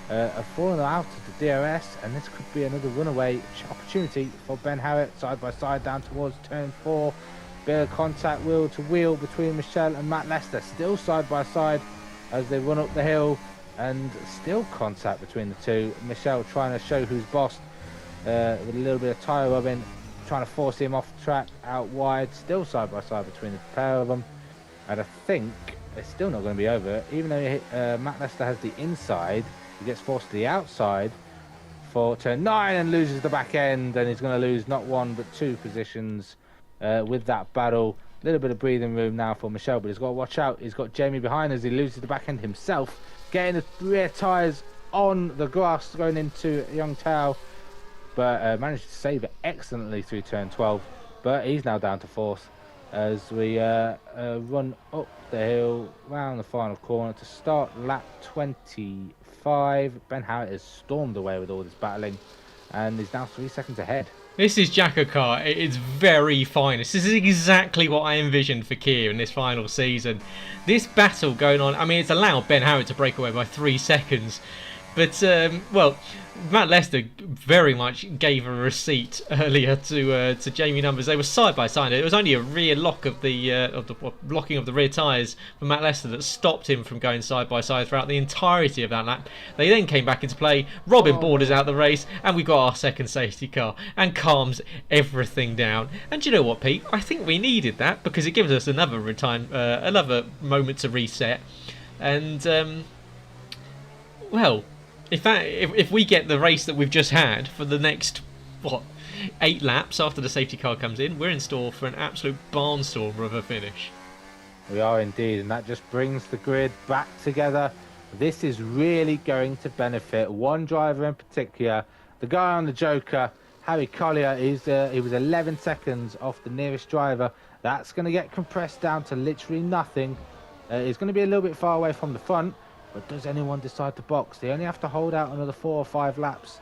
have fallen out of the DRS, and this could be another runaway opportunity for Ben Harrick side-by-side down towards turn 4. Bit of contact wheel to wheel between Michel and Matt Lester, still side-by-side as they run up the hill, and still contact between the two. Michel trying to show who's boss with a little bit of tyre rubbing, trying to force him off the track out wide, still side by side between the pair of them. And I think it's still not going to be over, even though Matt Lester has the inside. He gets forced to the outside for turn 9 and loses the back end, and he's going to lose not 1 but 2 positions with that battle. A little bit of breathing room now for Michel, but he's got to watch out. He's got Jamie behind as he loses the back end himself, getting the rear tyres on the grass going into Young Tao, but managed to save it excellently through turn 12. But he's now down to 4th as we run up the hill round the final corner to start lap 25. Ben Harrick has stormed away with all this battling and is now 3 seconds ahead. This is Jackocar. It is very finest. This is exactly what I envisioned for Kia in this final season. This battle going on, I mean, it's allowed Ben Harrick to break away by 3 seconds. But, well, Matt Lester very much gave a receipt earlier to Jamie Numbers. They were side by side. It was only a rear lock of the blocking of the rear tyres for Matt Lester that stopped him from going side by side throughout the entirety of that lap. They then came back into play. Robin Borders out the race, and we got our second safety car and calms everything down. And do you know what, Pete? I think we needed that because it gives us another moment to reset. And well, if we get the race that we've just had for the next 8 laps after the safety car comes in, we're in store for an absolute barnstormer of a finish. We are indeed, and that just brings the grid back together This is really going to benefit one driver in particular, the guy on the Joker, Harry Collier. He was 11 seconds off the nearest driver. That's going to get compressed down to literally nothing. He's going to be a little bit far away from the front, but does anyone decide to box? They only have to hold out another 4 or 5 laps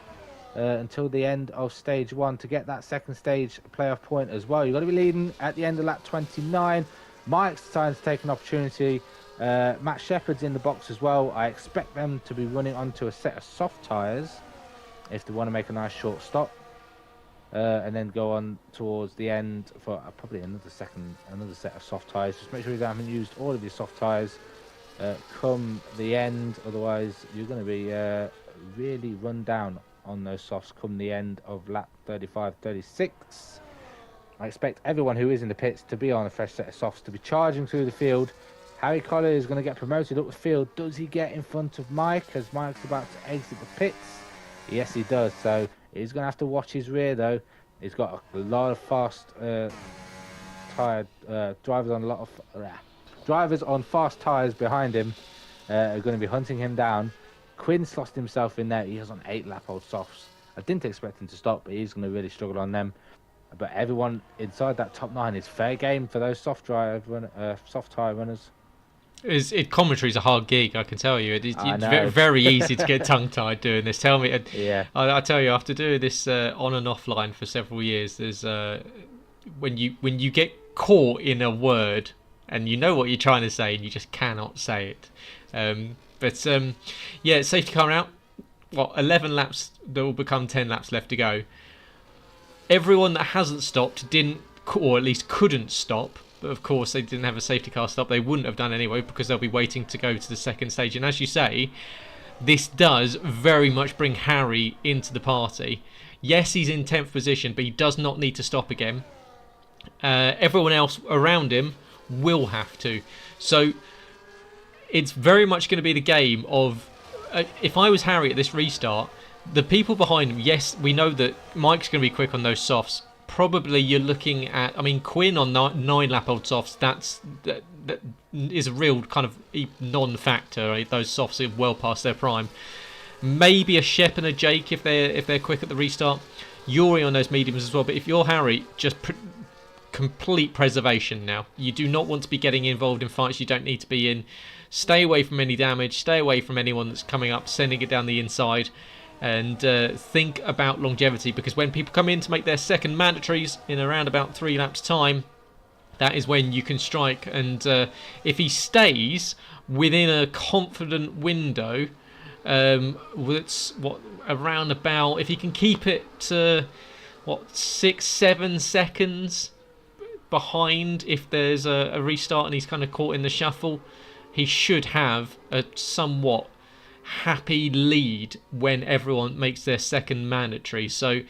until the end of stage 1 to get that second stage playoff point as well. You've got to be leading at the end of lap 29. Mike's deciding to take an opportunity. Matt Shepherd's in the box as well. I expect them to be running onto a set of soft tyres if they want to make a nice short stop, and then go on towards the end for probably another set of soft tyres. Just make sure you haven't used all of your soft tyres come the end, otherwise you're going to be really run down on those softs come the end of lap 35-36. I expect everyone who is in the pits to be on a fresh set of softs, to be charging through the field. Harry Collier is going to get promoted up the field. Does he get in front of Mike as Mike's about to exit the pits? Yes, he does. So he's going to have to watch his rear, though. He's got a lot of fast tired drivers on fast tyres behind him. Are going to be hunting him down. Quinn's lost himself in there. He is on 8-lap-old softs. I didn't expect him to stop, but he's going to really struggle on them. But everyone inside that top 9 is fair game for those soft tyre runners. Commentary's a hard gig, I can tell you. It's very, very easy to get tongue-tied doing this. Tell me, yeah. I tell you, after doing this on and offline for several years, there's when you get caught in a word and you know what you're trying to say and you just cannot say it. Yeah, safety car out. 11 laps. There will become 10 laps left to go. Everyone that hasn't stopped didn't, or at least couldn't stop. But of course, they didn't have a safety car stop. They wouldn't have done anyway because they'll be waiting to go to the second stage. And as you say, this does very much bring Harry into the party. Yes, he's in 10th position, but he does not need to stop again. Everyone else around him will have to. So it's very much going to be the game of, if I was Harry at this restart, the people behind him, yes, we know that Mike's going to be quick on those softs. Probably you're looking at, Quinn on 9-lap-old softs, that is a real kind of non-factor. Right? Those softs are well past their prime. Maybe a Shep and a Jake if they're quick at the restart. Yuri on those mediums as well. But if you're Harry, just complete preservation now. You do not want to be getting involved in fights you don't need to be in. Stay away from any damage. Stay away from anyone that's coming up, sending it down the inside. And think about longevity, because when people come in to make their second mandatories in around about 3 laps time, that is when you can strike. And if he stays within a confident window, that's around about, if he can keep it 6-7 seconds behind, if there's a restart and he's kind of caught in the shuffle, he should have a somewhat happy lead when everyone makes their second mandatory. So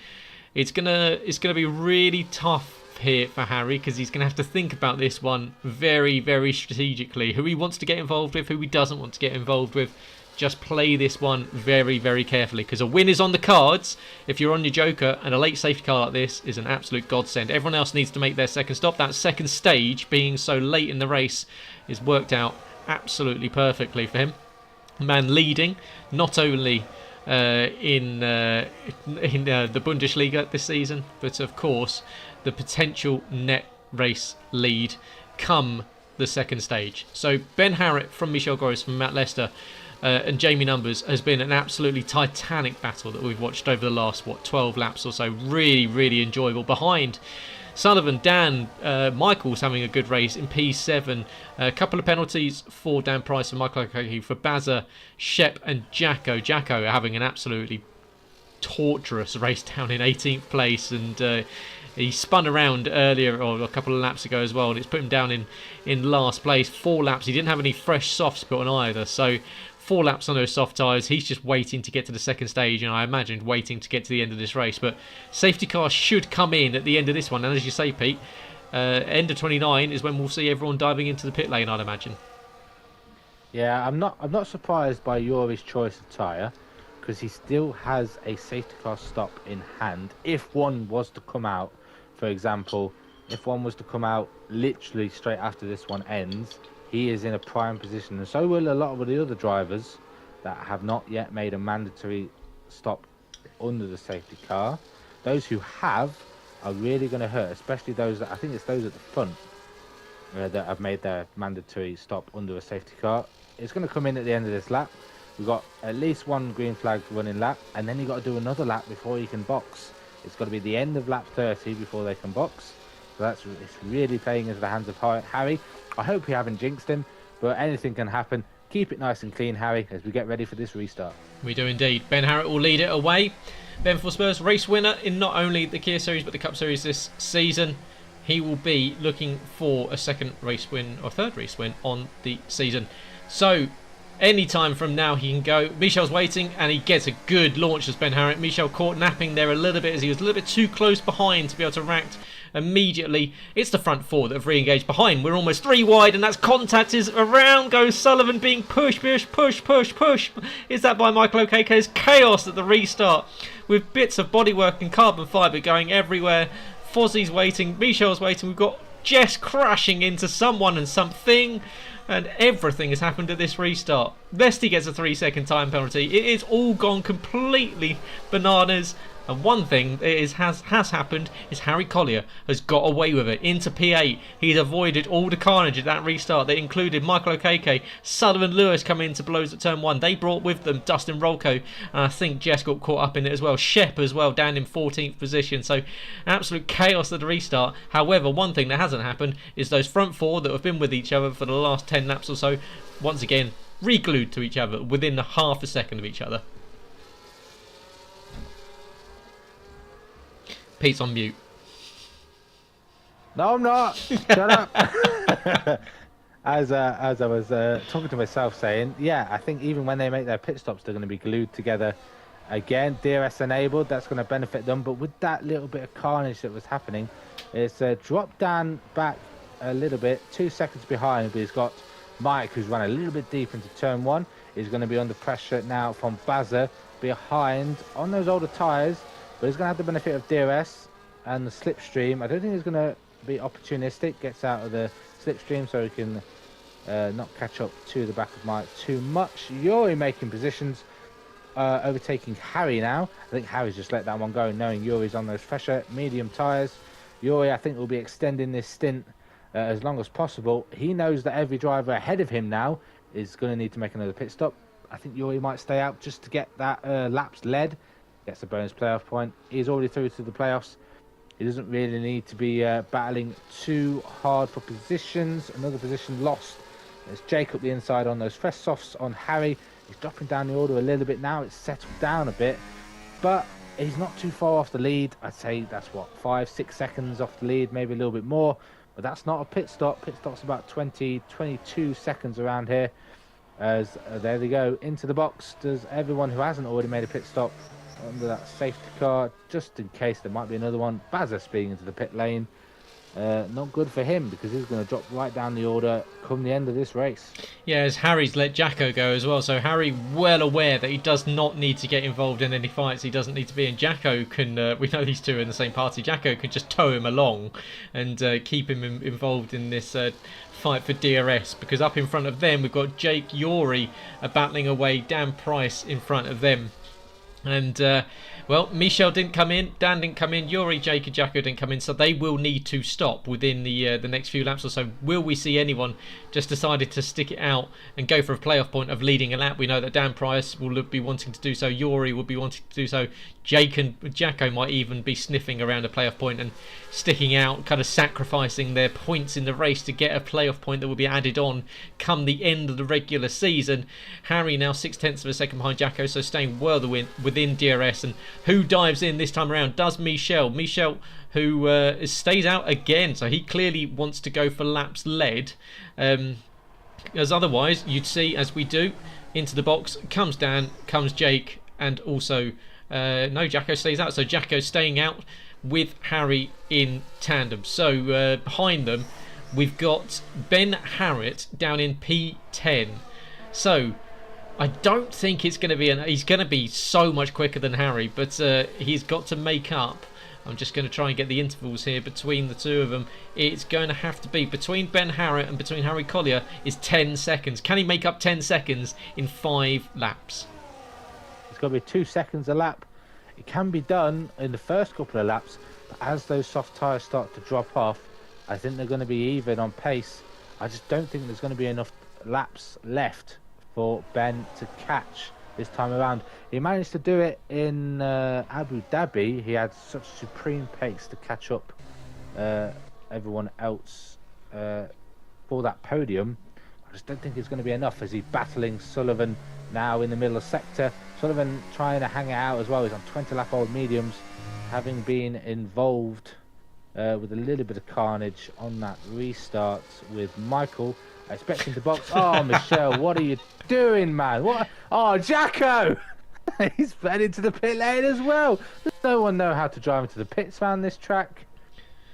it's gonna be really tough here for Harry, because he's gonna have to think about this one very, very strategically. Who he wants to get involved with, who he doesn't want to get involved with. Just play this one very, very carefully, because a win is on the cards if you're on your Joker, and a late safety car like this is an absolute godsend. Everyone else needs to make their second stop. That second stage, being so late in the race, is worked out absolutely perfectly for him. Man leading not only in the Bundesliga this season, but of course the potential net race lead come the second stage. So Ben Harrett from Michel Gross, from Matt Lester, and Jamie Numbers has been an absolutely titanic battle that we've watched over the last 12 laps or so. Really, really enjoyable. Behind Sullivan, Dan, Michael's having a good race in P7. A couple of penalties for Dan Price and Michael Okaki. For Bazza, Shep and Jacko. Jacko are having an absolutely torturous race down in 18th place, and he spun around earlier, or a couple of laps ago as well, and it's put him down in last place. 4 laps. He didn't have any fresh softs put on either, so 4 laps on those soft tyres. He's just waiting to get to the second stage, and I imagined waiting to get to the end of this race. But safety car should come in at the end of this one, and as you say, Pete, end of 29 is when we'll see everyone diving into the pit lane, I'd imagine. Yeah, I'm not surprised by Yuri's choice of tyre, because he still has a safety car stop in hand. If one was to come out, for example, if one was to come out literally straight after this one ends, he is in a prime position, and so will a lot of the other drivers that have not yet made a mandatory stop under the safety car. Those who have are really going to hurt, especially those that, I think it's those at the front that have made their mandatory stop under a safety car. It's going to come in at the end of this lap. We've got at least one green flag running lap, and then you've got to do another lap before you can box. It's got to be the end of lap 30 before they can box. So it's really playing into the hands of Harry. I hope we haven't jinxed him, but anything can happen. Keep it nice and clean, Harry, as we get ready for this restart. We do indeed. Ben Harrett will lead it away. Ben for Spurs, race winner in not only the Kia Series but the Cup Series this season. He will be looking for a second race win or third race win on the season. So any time from now he can go. Michel's waiting and he gets a good launch as Ben Harrett. Michel caught napping there a little bit as he was a little bit too close behind to be able to react immediately. It's the front four that have re-engaged behind. We're almost 3 wide and that's contact. Is around goes Sullivan being push. Is that by Michael O'Keke's chaos at the restart with bits of bodywork and carbon fibre going everywhere. Fozzie's waiting, Michel's waiting, we've got Jess crashing into someone and something, and everything has happened at this restart. Vesty gets a 3-second time penalty. It is all gone completely bananas. And one thing that has happened is Harry Collier has got away with it into P8. He's avoided all the carnage at that restart. That included Michael O'Keke, Sullivan Lewis coming into blows at turn 1. They brought with them Dustin Rolko, and I think Jess got caught up in it as well. Shep as well, down in 14th position. So absolute chaos at the restart. However, one thing that hasn't happened is those front four that have been with each other for the last 10 laps or so, once again, re-glued to each other within a half a second of each other. Pete's on mute. No, I'm not. Shut up. As I was talking to myself, saying, yeah, I think even when they make their pit stops, they're going to be glued together again. DRS enabled. That's going to benefit them. But with that little bit of carnage that was happening, it's dropped down back a little bit, 2 seconds behind. But he's got Mike, who's run a little bit deep into turn 1. He's going to be under pressure now from Bazza behind on those older tyres. But he's going to have the benefit of DRS and the slipstream. I don't think he's going to be opportunistic. Gets out of the slipstream so he can not catch up to the back of Mike too much. Yuri making positions, overtaking Harry now. I think Harry's just let that one go, knowing Yuri's on those fresher medium tyres. Yuri, I think, will be extending this stint as long as possible. He knows that every driver ahead of him now is going to need to make another pit stop. I think Yuri might stay out just to get that laps led. Gets a bonus playoff point. He's already through to the playoffs. He doesn't really need to be battling too hard for positions. Another position lost. There's Jake up the inside on those fresh softs on Harry. He's dropping down the order a little bit now. It's settled down a bit. But he's not too far off the lead. I'd say that's what, 5-6 seconds off the lead, maybe a little bit more. But that's not a pit stop. Pit stop's about 22 seconds around here. As there they go, into the box. Does everyone who hasn't already made a pit stop under that safety car, just in case there might be another one. Bazza speeding into the pit lane. Not good for him because he's going to drop right down the order come the end of this race. Yeah, as Harry's let Jacko go as well. So Harry well aware that he does not need to get involved in any fights. He doesn't need to be in. Jacko can, we know these two are in the same party. Jacko can just tow him along and keep him involved in this fight for DRS, because up in front of them we've got Jake Yuri battling away, Dan Price in front of them. And, well, Michel didn't come in, Dan didn't come in, Yuri, Jake and Jacko didn't come in, so they will need to stop within the next few laps or so. Will we see anyone just decided to stick it out and go for a playoff point of leading a lap? We know that Dan Price will be wanting to do so, Yuri will be wanting to do so, Jake and Jacko might even be sniffing around a playoff point and sticking out, kind of sacrificing their points in the race to get a playoff point that will be added on come the end of the regular season. Harry now 0.6 of a second behind Jacko, so staying well within DRS. And who dives in this time around? Does Michel, who stays out again, so he clearly wants to go for laps led. As otherwise, you'd see, as we do, into the box comes Dan, comes Jake, and also no, Jacko stays out. So Jacko staying out with Harry in tandem. So behind them, we've got Ben Harrett down in P10. So I don't think it's going to be he's going to be so much quicker than Harry, but he's got to make up I'm just going to try and get the intervals here between the two of them. It's going to have to be between Ben Harrett and between Harry Collier is 10 seconds. Can he make up 10 seconds in 5 laps? It's got to be 2 seconds a lap. It can be done in the first couple of laps, but as those soft tyres start to drop off, I think they're going to be even on pace. I just don't think there's going to be enough laps left for Ben to catch this time around. He managed to do it in Abu Dhabi. He had such supreme pace to catch up everyone else for that podium. I just don't think it's going to be enough as he's battling Sullivan now in the middle of sector. Sullivan trying to hang it out as well. He's on 20-lap-old mediums, having been involved with a little bit of carnage on that restart with Michael. I expect him to box. Oh, Michelle, what are you doing, man? What? Oh, Jacko! He's heading to the pit lane as well. Does no one know how to drive into the pits around this track?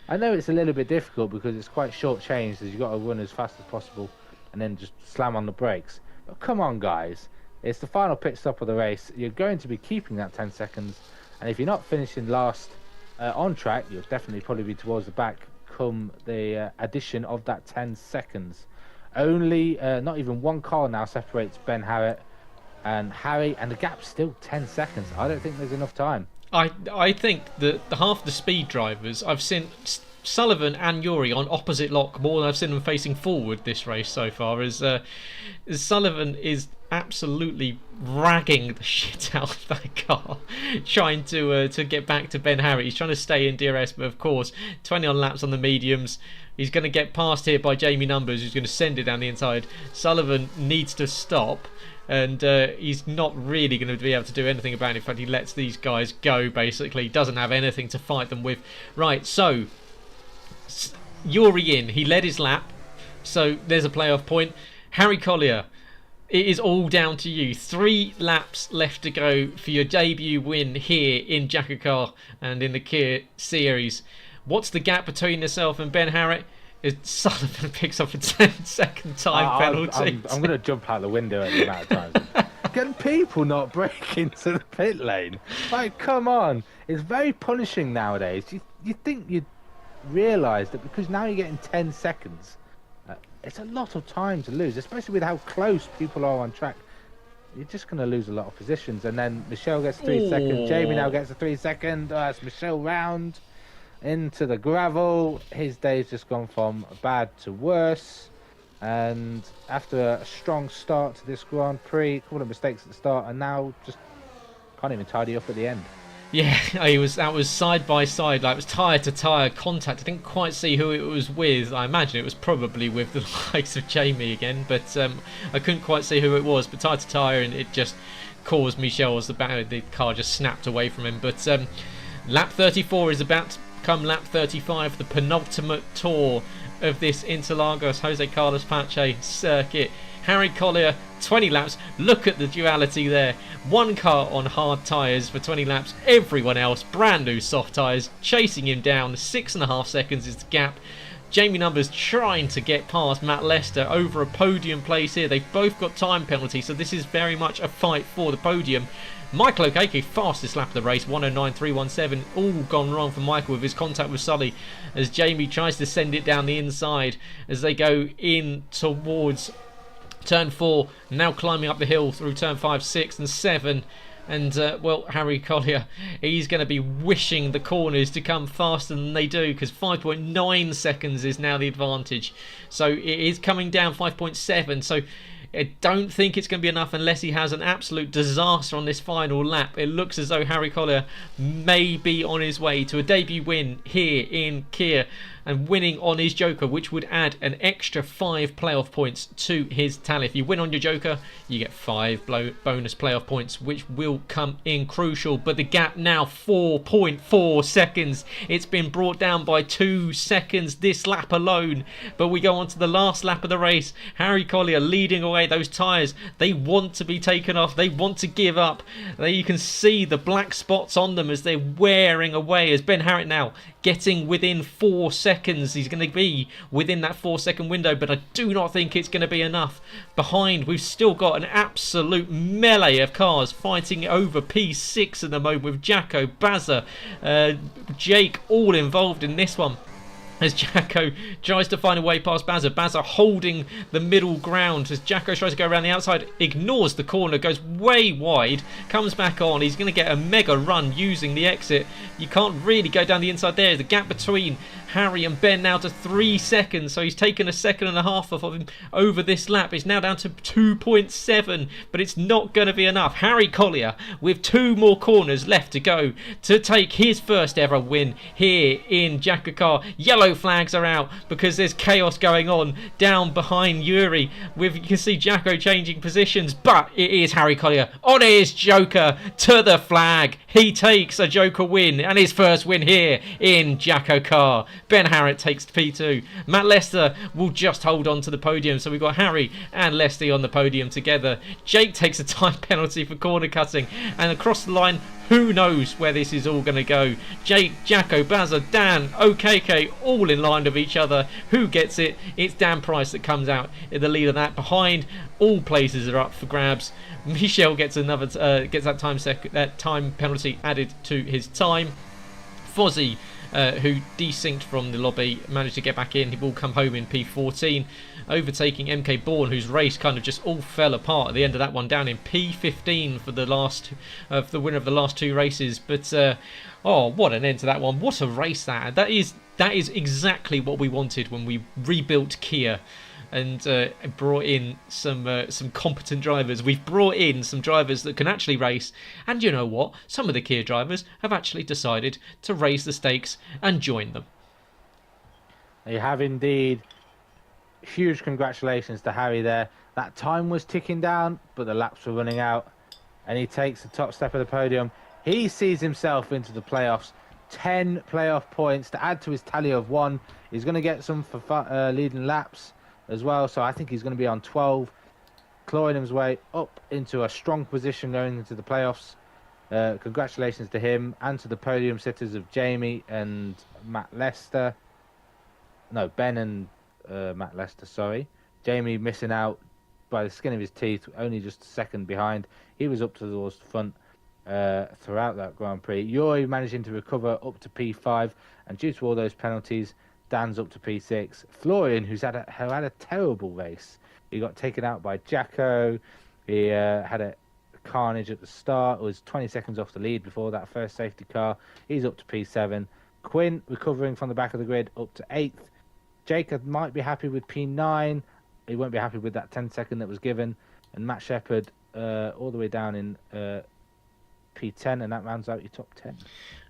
I know it's a little bit difficult because it's quite short-changed as you've got to run as fast as possible and then just slam on the brakes. But come on, guys. It's the final pit stop of the race. You're going to be keeping that 10 seconds. And if you're not finishing last on track, you'll definitely probably be towards the back come the addition of that 10 seconds. Only not even one car now separates Ben Harrett and Harry, and the gap's still 10 seconds. I don't think there's enough time. I think that half the speed drivers, I've seen Sullivan and Yuri on opposite lock more than I've seen them facing forward this race so far. As Sullivan is absolutely ragging the shit out of that car, trying to get back to Ben Harrett. He's trying to stay in DRS, but of course, 20 on laps on the mediums. He's going to get passed here by Jamie Numbers, who's going to send it down the inside. Sullivan needs to stop, and he's not really going to be able to do anything about it. In fact, he lets these guys go, basically. He doesn't have anything to fight them with. Right, so Yuri in. He led his lap, so there's a playoff point. Harry Collier, it is all down to you. 3 laps left to go for your debut win here in Jackocar and in the Kia series. What's the gap between yourself and Ben Harrett? Sullivan picks up a 10-second time penalty. I'm going to jump out the window at the amount of times. Can people not break into the pit lane? Like, come on. It's very punishing nowadays. You think you'd realise that because now you're getting 10 seconds, it's a lot of time to lose, especially with how close people are on track. You're just going to lose a lot of positions. And then Michelle gets 3 seconds. Jamie now gets a 3 second. That's Michelle round into the gravel. His day's just gone from bad to worse. And after a strong start to this Grand Prix, a couple of mistakes at the start, and now just can't even tidy up at the end. Yeah, that was side by side, like it was tyre to tyre contact. I didn't quite see who it was with. I imagine it was probably with the likes of Jamie again, but I couldn't quite see who it was. But tyre to tyre, and it just caused Michel as the car just snapped away from him. But lap 34 is about to come lap 35, the penultimate tour of this Interlagos Jose Carlos Pache circuit. Harry Collier, 20 laps. Look at the duality there. One car on hard tyres for 20 laps. Everyone else brand new soft tyres, chasing him down. 6.5 seconds is the gap. Jamie Numbers trying to get past Matt Lester over a podium place here. They've both got time penalties, so this is very much a fight for the podium. Michael Okeke, fastest lap of the race, 109.317. All gone wrong for Michael with his contact with Sully as Jamie tries to send it down the inside as they go in towards Turn 4, now climbing up the hill through Turn 5, 6 and 7. And, well, Harry Collier, he's going to be wishing the corners to come faster than they do, because 5.9 seconds is now the advantage. So it is coming down 5.7, so I don't think it's going to be enough unless he has an absolute disaster on this final lap. It looks as though Harry Collier may be on his way to a debut win here in Kia and winning on his Joker, which would add an extra 5 playoff points to his tally. If you win on your Joker, you get 5 bonus playoff points, which will come in crucial. But the gap now 4.4 seconds. It's been brought down by 2 seconds this lap alone. But we go on to the last lap of the race. Harry Collier leading away. Those tyres, they want to be taken off. They want to give up. You can see the black spots on them as they're wearing away, as Ben Harrett now getting within 4 seconds. He's going to be within that 4-second window, but I do not think it's going to be enough. Behind, we've still got an absolute melee of cars fighting over P6 at the moment with Jacko, Bazza, Jake, all involved in this one. As Jacko tries to find a way past Bazza. Bazza holding the middle ground as Jacko tries to go around the outside, ignores the corner, goes way wide, comes back on. He's going to get a mega run using the exit. You can't really go down the inside there. The gap between Harry and Ben now to 3 seconds, so he's taken a second and a half off of him over this lap. It's now down to 2.7, but it's not going to be enough. Harry Collier with 2 more corners left to go to take his first ever win here in Jackocar. Yellow flags are out because there's chaos going on down behind Yuri. You can see Jacko changing positions, but it is Harry Collier on his Joker to the flag. He takes a Joker win and his first win here in Jackocar. Ben Harrett takes P2. Matt Lester will just hold on to the podium. So we've got Harry and Leslie on the podium together. Jake takes a time penalty for corner cutting. And across the line, who knows where this is all going to go. Jake, Jacko, Bazza, Dan, OKK, all in line with each other. Who gets it? It's Dan Price that comes out in the lead of that. Behind, all places are up for grabs. Michel gets another gets that time penalty added to his time. Fozzie, who desynced from the lobby, managed to get back in. He will come home in P14, overtaking MK Bourne, whose race kind of just all fell apart at the end of that one, down in P15 for the winner of the last 2 races. But oh, what an end to that one! What a race that is exactly what we wanted when we rebuilt Kia and brought in some competent drivers. We've brought in some drivers that can actually race, and you know what? Some of the Kia drivers have actually decided to raise the stakes and join them. You have indeed. Huge congratulations to Harry there. That time was ticking down, but the laps were running out, and he takes the top step of the podium. He sees himself into the playoffs. 10 playoff points to add to his tally of 1. He's going to get some for leading laps as well, so I think he's going to be on 12, clawing his way up into a strong position going into the playoffs. Congratulations to him and to the podium sitters of Jamie and Matt Lester. No, Ben and Matt Lester, sorry. Jamie missing out by the skin of his teeth, only just a second behind. He was up towards the front throughout that Grand Prix. Yuri managing to recover up to P5, and due to all those penalties, Dan's up to P6. Florian, who had a terrible race, he got taken out by Jacko. He had a carnage at the start. Was 20 seconds off the lead before that first safety car. He's up to P7. Quinn recovering from the back of the grid up to 8th. Jacob might be happy with P9. He won't be happy with that 10-second that was given. And Matt Shepherd all the way down in P10, and that rounds out your top 10.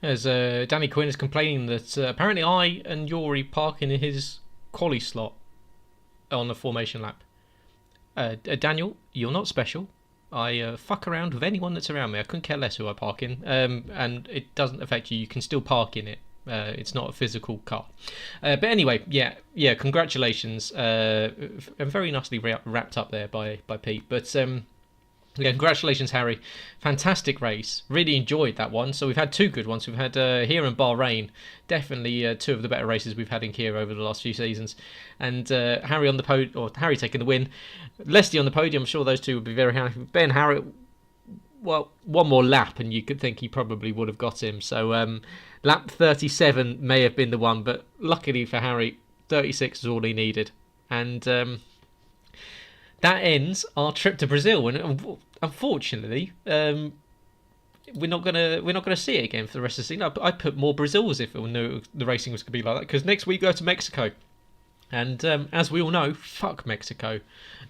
As Danny Quinn is complaining that apparently I and Yuri park in his quali slot on the formation lap. Daniel, you're not special. I fuck around with anyone that's around me. I couldn't care less who I park in, and it doesn't affect you. You can still park in it. It's not a physical car. But anyway, yeah, congratulations. And very nicely wrapped up there by Pete. But yeah, congratulations, Harry. Fantastic race. Really enjoyed that one. So we've had 2 good ones. We've had here in Bahrain, definitely 2 of the better races we've had in Kia over the last few seasons. And Harry on the podium, or Harry taking the win. Leslie on the podium. I'm sure those 2 would be very happy. Ben Harrett, well, one more lap, and you could think he probably would have got him. So lap 37 may have been the one, but luckily for Harry, 36 was all he needed. And that ends our trip to Brazil, and unfortunately, we're not gonna see it again for the rest of the season. I put more Brazils if I knew the racing was gonna be like that, because next week we go to Mexico, and as we all know, fuck Mexico.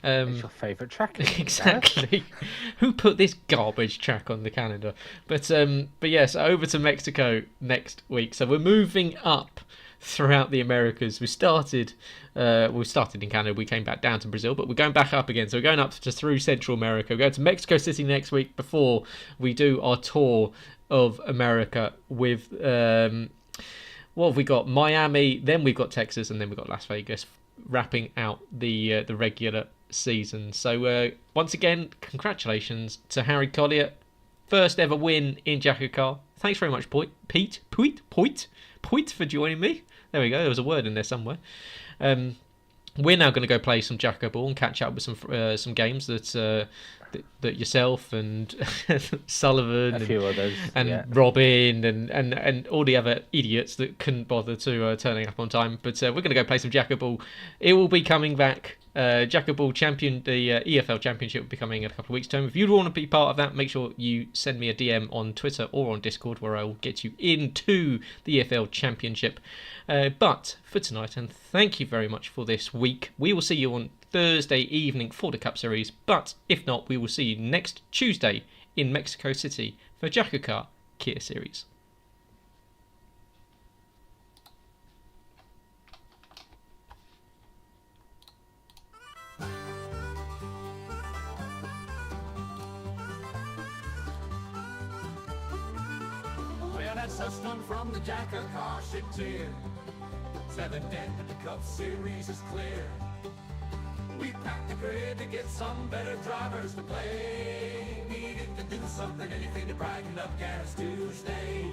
It's your favourite track. Exactly. Who put this garbage track on the calendar? But yes, over to Mexico next week. So we're moving up throughout the Americas. We started in Canada, we came back down to Brazil, but we're going back up again. So we're going up just through Central America. We're going to Mexico City next week before we do our tour of America with what have we got? Miami, then we've got Texas, and then we've got Las Vegas, wrapping out the regular season. So once again, congratulations to Harry Collier. First ever win in Jackocar. Thanks very much, Pete, for joining me. There we go. There was a word in there somewhere. We're now going to go play some Jacko Ball and catch up with some games that yourself and Sullivan and Robin and all the other idiots that couldn't bother to turning up on time. But we're going to go play some Jacko Ball. It will be coming back. Jacko Ball Champion, the EFL Championship will be coming in a couple of weeks' time. If you want to be part of that, make sure you send me a DM on Twitter or on Discord, where I will get you into the EFL Championship. But for tonight, and thank you very much for this week, we will see you on Thursday evening for the Cup Series. But if not, we will see you next Tuesday in Mexico City for Jackocar Kia Series. Well, that's us done from the Jackocar ship tier. 7th end of the Cup Series is clear. We packed the grid to get some better drivers to play. Needed to do something, anything to brighten up Garrett's Tuesday.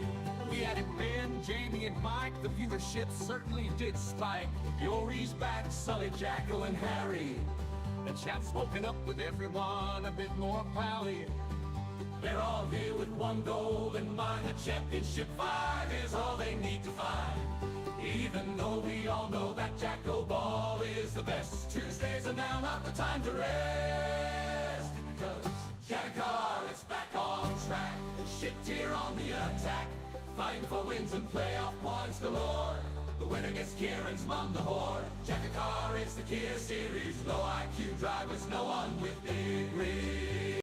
We added Ben, Jamie, and Mike. The viewership certainly did spike. Yori's back, Sully, Jacko, and Harry. The chat's woken up with everyone a bit more pally. They're all here with one goal in mind. The championship fight is all they need to find. Even though we all know that Jacko Ball is the best, Tuesdays are now not the time to rest. Cause Jackocar is back on track, shit tier on the attack, fighting for wins and playoff points galore. The winner gets Kieran's mom the whore. Jackocar is the Kia Series, low IQ drivers, no one with big rigs.